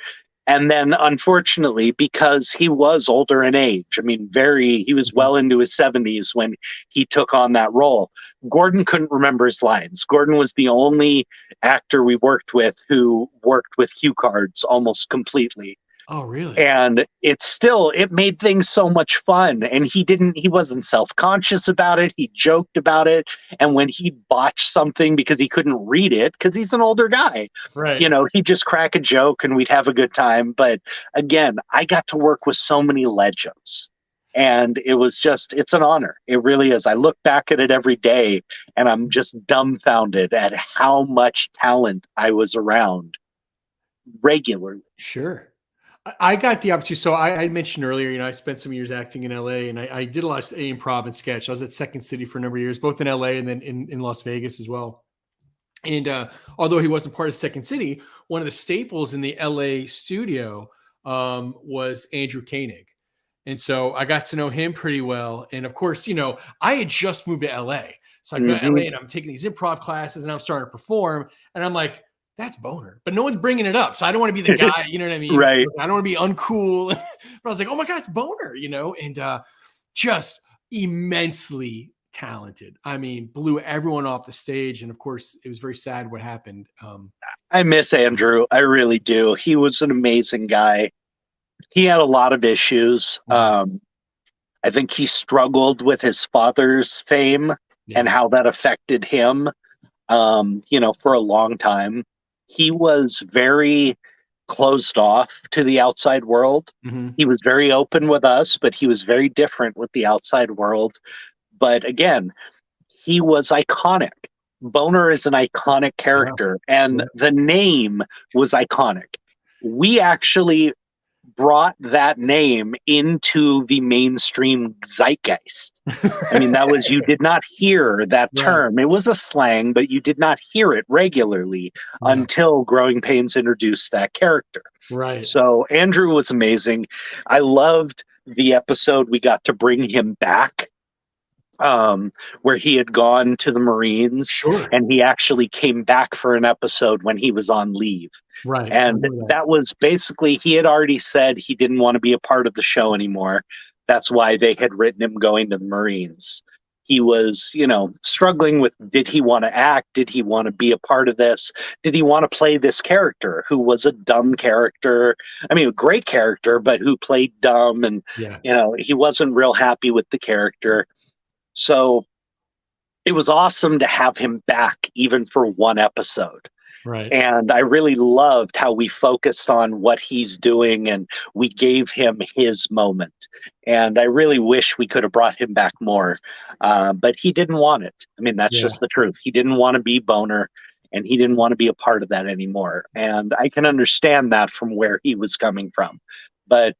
and then unfortunately, because he was older in age, he was Mhm. well into his 70s when he took on that role. Gordon couldn't remember his lines. Gordon was the only actor we worked with who worked with cue cards almost completely. Oh, really? And it made things so much fun. And he wasn't self-conscious about it. He joked about it. And when he botched something because he couldn't read it, because he's an older guy, Right. he'd just crack a joke and we'd have a good time. But again, I got to work with so many legends. And it's an honor. It really is. I look back at it every day and I'm just dumbfounded at how much talent I was around regularly. Sure. I got the opportunity. So I mentioned earlier, I spent some years acting in LA, and I did a lot of improv and sketch. I was at Second City for a number of years, both in LA and then in Las Vegas as well. And although he wasn't part of Second City, one of the staples in the LA studio was Andrew Koenig. And so I got to know him pretty well. And of course, I had just moved to LA. So I go to Hmm. LA and I'm taking these improv classes and I'm starting to perform. And I'm like, that's boner. But no one's bringing it up. So I don't want to be the guy, you know what I mean? Right. I don't want to be uncool. But I was like, oh my God, it's boner, and just immensely talented. I mean, blew everyone off the stage. And of course, it was very sad what happened. I miss Andrew. I really do. He was an amazing guy. He had a lot of issues. Mhm. I think he struggled with his father's fame and Yeah. how that affected him, for a long time. He was very closed off to the outside world. Mhm. He was very open with us, but he was very different with the outside world. But again, he was iconic. Boner is an iconic Yeah. character, and Yeah. the name was iconic. We actually brought that name into the mainstream zeitgeist. You did not hear that Right. term. It was a slang, but you did not hear it regularly Yeah. until Growing Pains introduced that character. Right. So Andrew was amazing. I loved the episode we got to bring him back, where he had gone to the Marines Sure. and he actually came back for an episode when he was on leave. Right. I And remember that. that was basically, he had already said he didn't want to be a part of the show anymore. That's why they had written him going to the Marines. He was, struggling with, did he want to act? Did he want to be a part of this? Did he want to play this character who was a dumb character? A great character, but who played dumb. And, Yeah. he wasn't real happy with the character. So it was awesome to have him back even for one episode. Right. And I really loved how we focused on what he's doing and we gave him his moment. And I really wish we could have brought him back more. But he didn't want it. I mean, that's Yeah. just the truth. He didn't want to be Boner and he didn't want to be a part of that anymore. And I can understand that from where he was coming from. But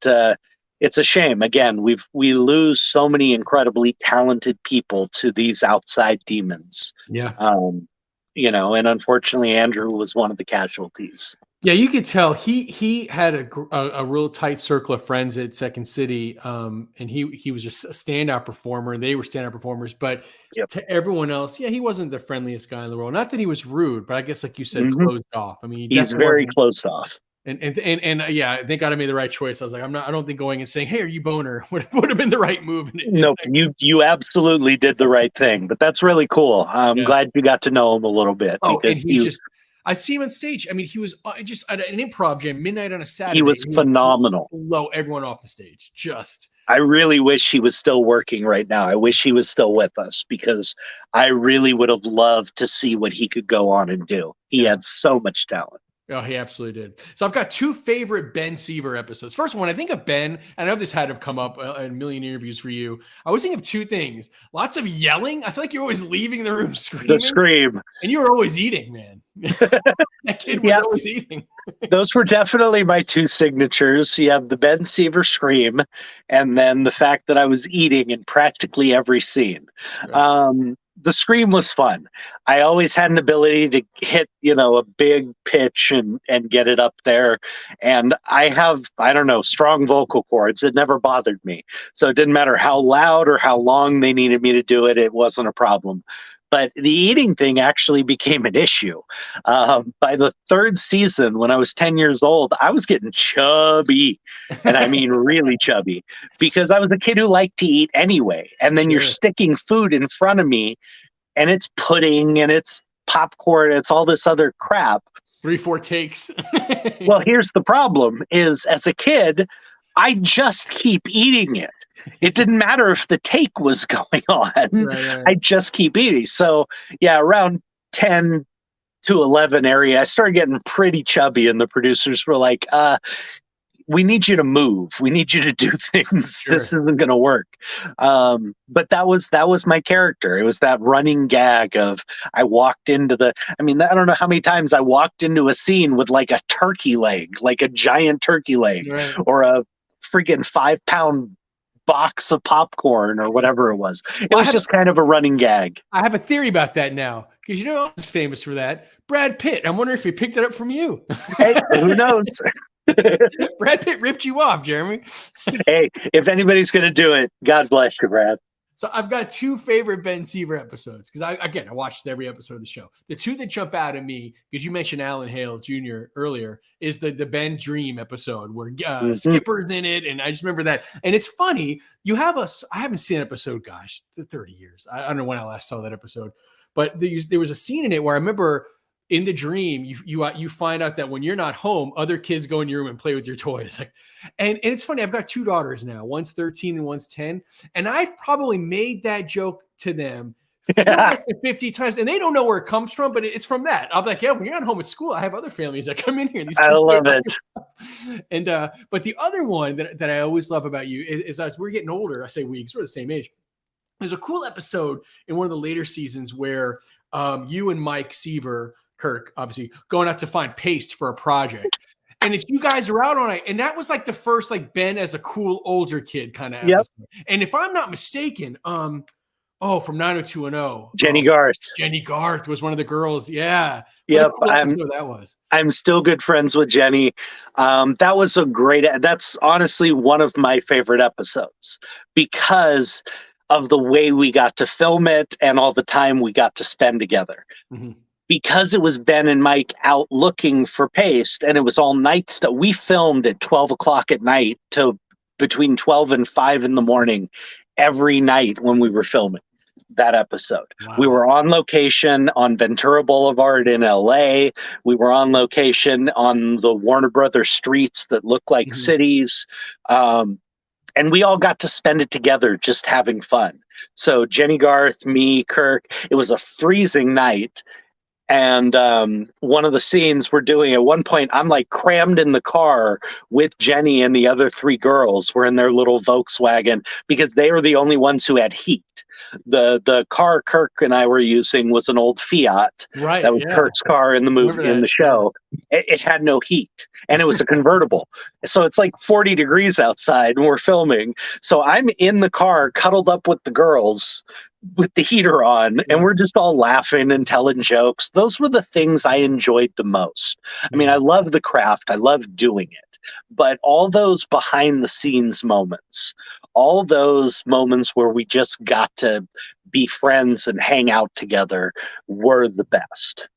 it's a shame. Again, we lose so many incredibly talented people to these outside demons. Yeah. And unfortunately, Andrew was one of the casualties. Yeah, you could tell he had a real tight circle of friends at Second City, and he was just a standout performer. They were standout performers, but Yep. to everyone else, yeah, he wasn't the friendliest guy in the world. Not that he was rude, but I guess like you said, Mm-hmm. closed off. I mean, he He's definitely very wasn't. closed off. And yeah, thank God I made the right choice. I was like, I don't think going and saying, "Hey, are you Boner?" would have been the right move. Nope, you absolutely did the right thing. But that's really cool. I'm glad you got to know him a little bit. Oh, because and he just, I'd see him on stage. I mean, he was just at an improv jam midnight on a Saturday. he was phenomenal. Blow everyone off the stage. Just. I really wish he was still working right now. I wish he was still with us because I really would have loved to see what he could go on and do. He had so much talent. Oh, he absolutely did. So I've got two favorite Ben Seaver episodes. First one, I think of Ben, and I know this had to have come up in a million interviews for you. I was thinking of two things. Lots of yelling. I feel like you're always leaving the room screaming. The scream. And you were always eating, man. That kid was always eating. Those were definitely my two signatures. You have the Ben Seaver scream, and then the fact that I was eating in practically every scene. Right. The scream was fun. I always had an ability to hit, a big pitch and get it up there. And I have, I don't know, strong vocal cords. It never bothered me. So it didn't matter how loud or how long they needed me to do it. It wasn't a problem. But the eating thing actually became an issue. By the third season, when I was 10 years old, I was getting chubby. And I mean really chubby. Because I was a kid who liked to eat anyway. And then you're sticking food in front of me. And it's pudding and it's popcorn. It's all this other crap. 3-4 takes. Well, here's the problem is as a kid, I just keep eating it. It didn't matter if the take was going on. Right. I just keep eating. So yeah, around 10 to 11 area, I started getting pretty chubby and the producers were like, we need you to move. We need you to do things. Sure. This isn't going to work. But that was my character. It was that running gag of I walked into I don't know how many times I walked into a scene with like a turkey leg, like a giant turkey leg, right, or a freaking 5-pound box of popcorn or whatever it was. It was just kind of a running gag. I have a theory about that now because I was famous for that. Brad Pitt. I'm wondering if he picked it up from you. Hey, who knows? Brad Pitt ripped you off, Jeremy. Hey, if anybody's going to do it, God bless you, Brad. So I've got two favorite Ben Seaver episodes because I watched every episode of the show. The two that jump out at me, because you mentioned Alan Hale Jr. earlier, is the Ben Dream episode where Skipper's in it. And I just remember that. And it's funny. I haven't seen an episode, 30 years. I don't know when I last saw that episode. But there was a scene in it where I remember in the dream, you find out that when you're not home, other kids go in your room and play with your toys. And it's funny. I've got two daughters now. One's 13 and one's 10. And I've probably made that joke to them 50 times, and they don't know where it comes from, but it's from that. I'm like, yeah, when you're not home at school, I have other families that come in here. I love it. And but the other one that I always love about you is as we're getting older, I say we, because we're the same age. There's a cool episode in one of the later seasons where you and Mike Seaver, Kirk, obviously, going out to find paste for a project. And if you guys are out on it, and that was like the first like Ben as a cool older kid kind of episode. And if I'm not mistaken, from 90210, Jenny Garth. Jenny Garth was one of the girls. Yeah. Yep. Cool I'm still good friends with Jenny. That's honestly one of my favorite episodes because of the way we got to film it and all the time we got to spend together. Mm-hmm. Because it was Ben and Mike out looking for paste and it was all night stuff. We filmed at 12 o'clock at night to between 12 and 5 in the morning every night when we were filming that episode. Wow. We were on location on Ventura Boulevard in LA. We were on location on the Warner Brothers streets that look like cities. And we all got to spend it together just having fun. So Jenny Garth, me, Kirk. It was a freezing night. And one of the scenes we're doing at one point, I'm like crammed in the car with Jenny and the other three girls. We're in their little Volkswagen because they were the only ones who had heat. The car Kirk and I were using was an old Fiat. Right. That was Yeah. Kirk's car in the movie, Remember in the that. Yeah. show. It had no heat, and it was a convertible. So it's like 40 degrees outside, and we're filming. So I'm in the car, cuddled up with the girls, with the heater on, and Sure. we're just all laughing and telling jokes. Those were the things I enjoyed the most. I mean, Yeah. I love the craft, I love doing it, but all those behind the scenes moments, all those moments where we just got to be friends and hang out together were the best.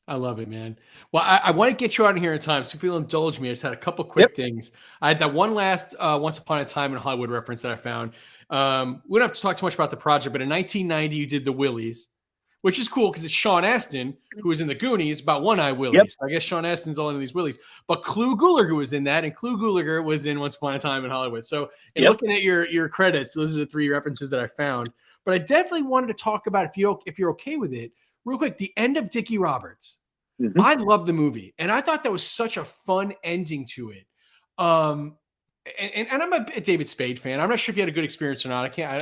I love it, man. Well, I want to get you out of here in time, so if you'll indulge me, I just had a couple Yep. quick things. I had that one last Once Upon a Time in Hollywood reference that I found. We don't have to talk too much about the project, but in 1990, you did The Willies, which is cool because it's Sean Astin, who was in The Goonies, about One-Eye Yep. Willie. So I guess Sean Astin's all in these Willies. But Clu Gulager was in that, and Clu Gulager was in Once Upon a Time in Hollywood. So in Yep. looking at your credits, those are the three references that I found. But I definitely wanted to talk about, if you're okay with it, real quick, the end of Dickie Roberts. Mhm. I love the movie, and I thought that was such a fun ending to it. Um, and I'm a David Spade fan. I'm not sure if you had a good experience or not. I can't,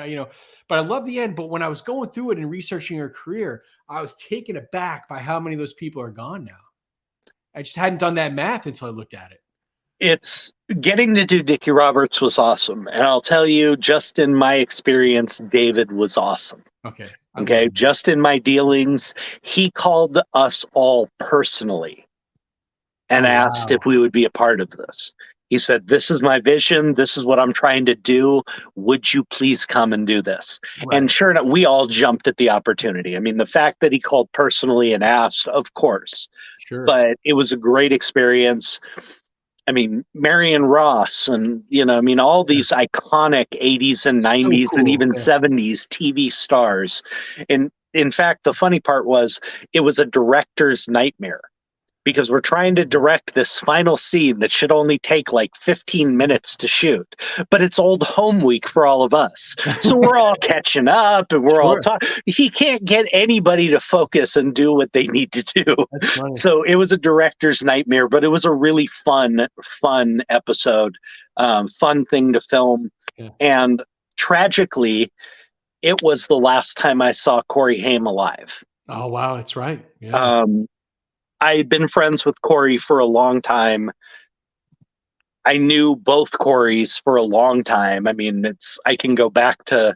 but I love the end. But when I was going through it and researching her career, I was taken aback by how many of those people are gone now. I just hadn't done that math until I looked at it. It's getting to do Dickie Roberts was awesome. And I'll tell you, just in my experience, David was awesome. Okay. Okay. Just in my dealings, he called us all personally and asked Wow. if we would be a part of this. He said, "This is my vision. This is what I'm trying to do. Would you please come and do this?" Right. And sure enough, we all jumped at the opportunity. I mean, the fact that he called personally and asked, of course, Sure. but it was a great experience. I mean, Marion Ross and, I mean, all these iconic 80s and So 90s and cool. even Yeah. 70s TV stars. And in fact, the funny part was it was a director's nightmare because we're trying to direct this final scene that should only take like 15 minutes to shoot, but it's old home week for all of us. So we're all catching up and we're all Sure. talking. He can't get anybody to focus and do what they need to do. That's funny. So it was a director's nightmare, but it was a really fun episode, fun thing to film. Yeah. And tragically, it was the last time I saw Corey Haim alive. Oh, wow. That's right. Yeah. I had been friends with Corey for a long time. I knew both Corys for a long time. I mean, I can go back to,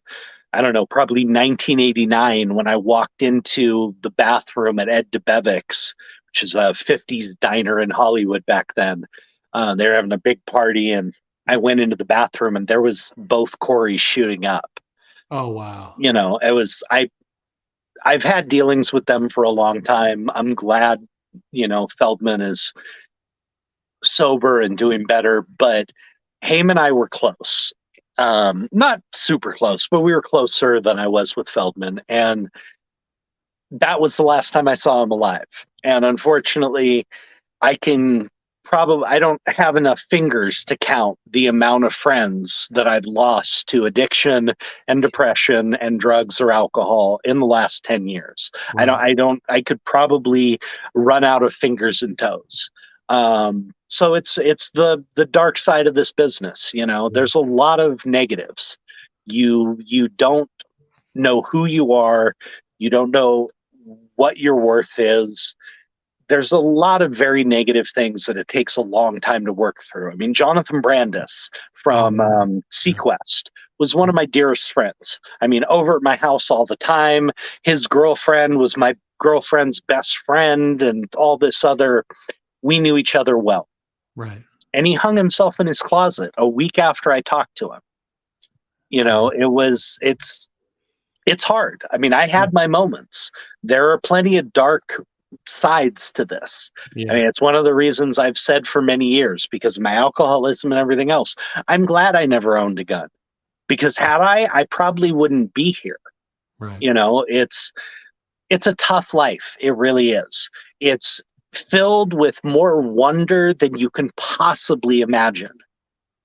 I don't know, probably 1989 when I walked into the bathroom at Ed DeBevick's, which is a 50s diner in Hollywood back then. They were having a big party, and I went into the bathroom, and there was both Corys shooting up. Oh, wow. I've had dealings with them for a long time. I'm glad, Feldman is sober and doing better, but Haim and I were close. Not super close, but we were closer than I was with Feldman. And that was the last time I saw him alive. And unfortunately, I don't have enough fingers to count the amount of friends that I've lost to addiction and depression and drugs or alcohol in the last 10 years. Right. I could probably run out of fingers and toes. So it's the dark side of this business. There's a lot of negatives. You don't know who you are. You don't know what your worth is. There's a lot of very negative things that it takes a long time to work through. I mean, Jonathan Brandis from Sequest was one of my dearest friends. I mean, over at my house all the time. His girlfriend was my girlfriend's best friend, and all this other. We knew each other well. Right. And he hung himself in his closet a week after I talked to him. It's hard. I mean, I had my moments. There are plenty of dark sides to this. Yeah. I mean, it's one of the reasons I've said for many years, because of my alcoholism and everything else, I'm glad I never owned a gun, because had I probably wouldn't be here. Right. It's a tough life. It really is. It's filled with more wonder than you can possibly imagine.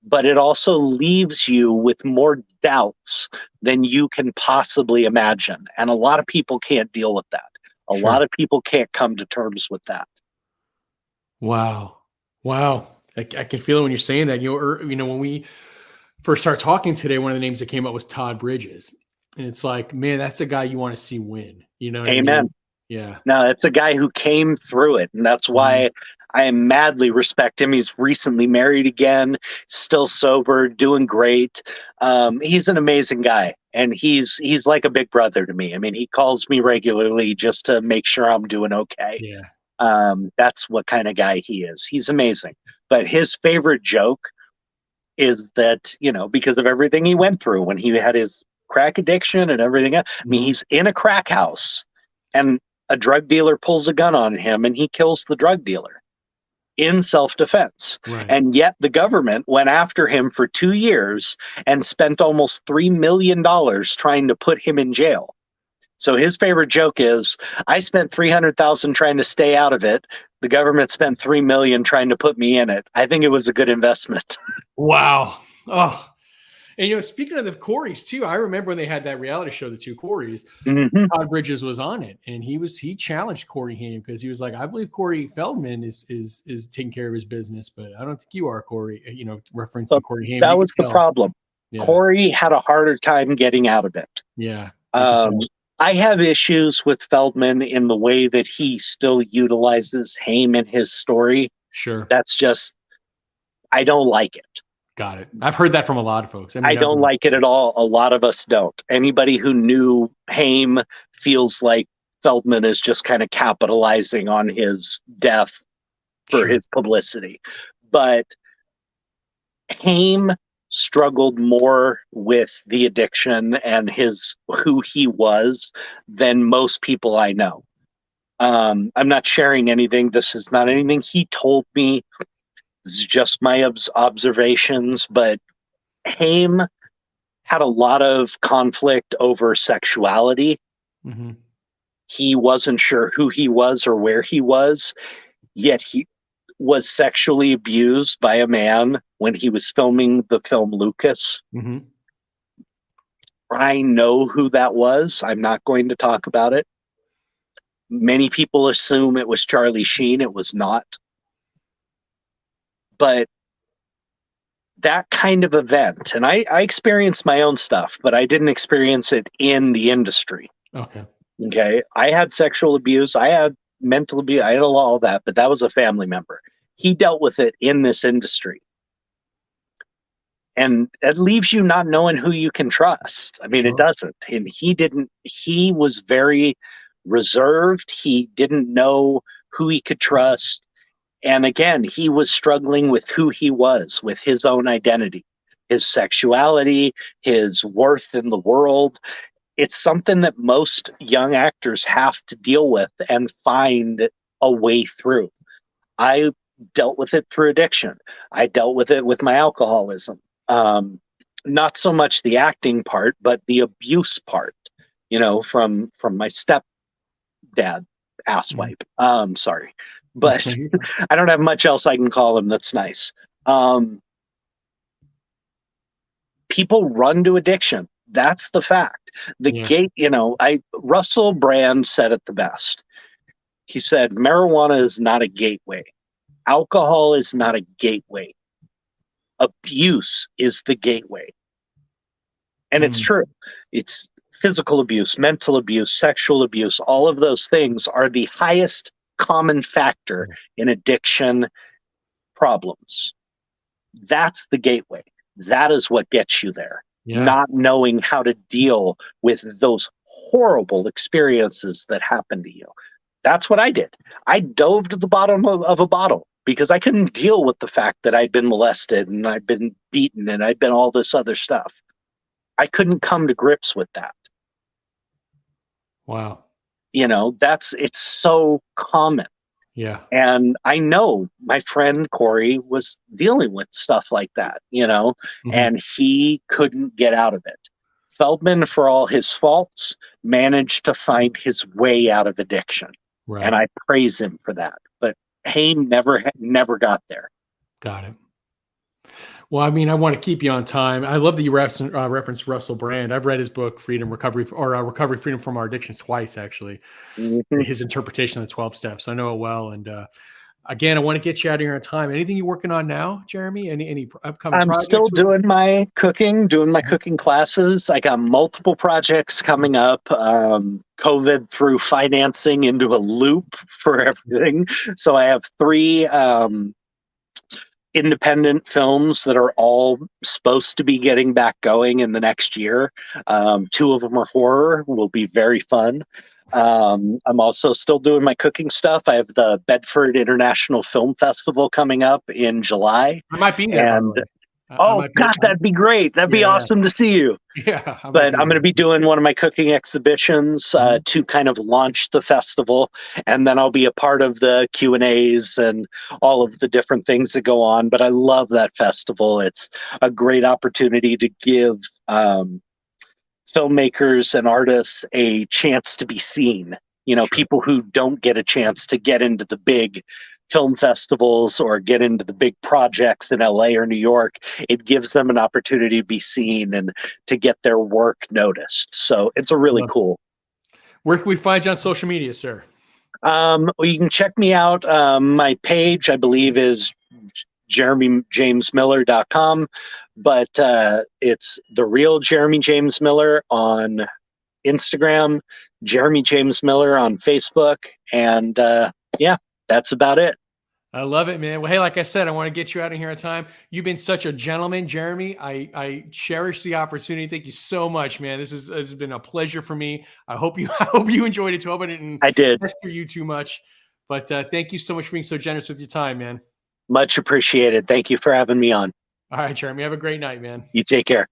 but it also leaves you with more doubts than you can possibly imagine. And a lot of people can't deal with that. A Sure. lot of people can't come to terms with that. Wow. Wow. I can feel it when you're saying that. When we first started talking today, one of the names that came up was Todd Bridges. And it's like, man, that's a guy you want to see win. You know what I Amen. mean? Yeah. No, it's a guy who came through it, and that's Mhm. why I madly respect him. He's recently married again, still sober, doing great. He's an amazing guy, and he's like a big brother to me. I mean, he calls me regularly just to make sure I'm doing okay. Yeah. That's what kind of guy he is. He's amazing. But his favorite joke is that, because of everything he went through when he had his crack addiction and everything else. I mean, Mhm. he's in a crack house and a drug dealer pulls a gun on him and he kills the drug dealer in self-defense. Right. And yet the government went after him for 2 years and spent almost $3 million trying to put him in jail. So his favorite joke is, I spent 300,000 trying to stay out of it. The government spent 3 million trying to put me in it. I think it was a good investment. Wow. Oh, and speaking of the Coreys too, I remember when they had that reality show, the two Coreys, Hmm. Todd Bridges was on it, and he challenged Corey Haim because he was like, I believe Corey Feldman is taking care of his business, but I don't think you are, Corey. Referencing But Corey Haim, and that you could was the tell. problem. Yeah. Corey had a harder time getting out of it. Yeah. You could Um, tell. I have issues with Feldman in the way that he still utilizes Haim in his story. Sure. That's just, I don't like it. Got it. I've heard that from a lot of folks. I I mean, don't like it at all. A lot of us don't. Anybody who knew Haim feels like Feldman is just kind of capitalizing on his death for sure. his publicity. But Haim struggled more with the addiction and who he was than most people I know. I'm not sharing anything. This is not anything he told me. This is just my observations. But Haim had a lot of conflict over sexuality. Hmm. He wasn't sure who he was or where he was, yet he was sexually abused by a man when he was filming the film Lucas. Hmm. I know who that was. I'm not going to talk about it. Many people assume it was Charlie Sheen. It was not. But that kind of event, and I experienced my own stuff, but I didn't experience it in the industry. Okay. Okay. I had sexual abuse. I had mental abuse. I had all that, but that was a family member. He dealt with it in this industry. And it leaves you not knowing who you can trust. I mean, it Sure. doesn't. And he was very reserved. He didn't know who he could trust. And again, he was struggling with who he was, with his own identity, his sexuality, his worth in the world. It's something that most young actors have to deal with and find a way through. I dealt with it through addiction. I dealt with it with my alcoholism. Not so much the acting part, but the abuse part. From my stepdad, Mhm. asswipe. Sorry, but I don't have much else I can call him that's nice. Um, People run to addiction. That's the fact. The Yeah. gate, I Russell Brand said it the best. He said, marijuana is not a gateway. Alcohol is not a gateway. Abuse is the gateway. And it's Mm. true. It's physical abuse, mental abuse, sexual abuse. All of those things are the highest common factor in addiction problems. That's the gateway. That is what gets you there. Yeah. Not knowing how to deal with those horrible experiences that happen to you. That's what I did. I dove to the bottom of a bottle because I couldn't deal with the fact that I'd been molested and I'd been beaten and I'd been all this other stuff. I couldn't come to grips with that. Wow. It's so common. Yeah. And I know my friend Corey was dealing with stuff like that, Hmm. and he couldn't get out of it. Feldman, for all his faults, managed to find his way out of addiction. And Right. I praise him for that. But Haim never got there. Got it. Well, I mean, I want to keep you on time. I love that you reference Russell Brand. I've read his book, Freedom Recovery, or Recovery Freedom from Our Addictions twice, actually. Mhm. His interpretation of the 12 steps. I know it well. And again, I want to get you out of here on time. Anything you're working on now, Jeremy? Any upcoming I'm still projects? doing my cooking classes. I got multiple projects coming up. COVID threw financing into a loop for everything. So I have three independent films that are all supposed to be getting back going in the next year. Two of them are horror, will be very fun. I'm also still doing my cooking stuff. I have the Bedford International Film Festival coming up in July. I might be there, by the And way. I oh, might be. God, that'd be great. That'd be Yeah, awesome to see you. yeah. I might But be I'm going to there. be doing one of my cooking exhibitions Mhm. to kind of launch the festival, and then I'll be a part of the Q&As and all of the different things that go on. But I love that festival. It's a great opportunity to give filmmakers and artists a chance to be seen. You know, Sure. people who don't get a chance to get into the big film festivals or get into the big projects in LA or New York, it gives them an opportunity to be seen and to get their work noticed. So it's a really Love it. cool. Where can we find you on social media, sir? Well, you can check me out. My page, I believe, is jeremyjamesmiller.com, but it's the real Jeremy James Miller on Instagram, Jeremy James Miller on Facebook, and yeah, that's about it. I love it, man. Well, hey, like I said, I want to get you out of here on time. You've been such a gentleman, Jeremy. I cherish the opportunity. Thank you so much, man. This has been a pleasure for me. I hope you I hope you enjoyed it too. I hope I didn't I did. pester you too much. But thank you so much for being so generous with your time, man. Much appreciated. Thank you for having me on. All right, Jeremy. Have a great night, man. You take care.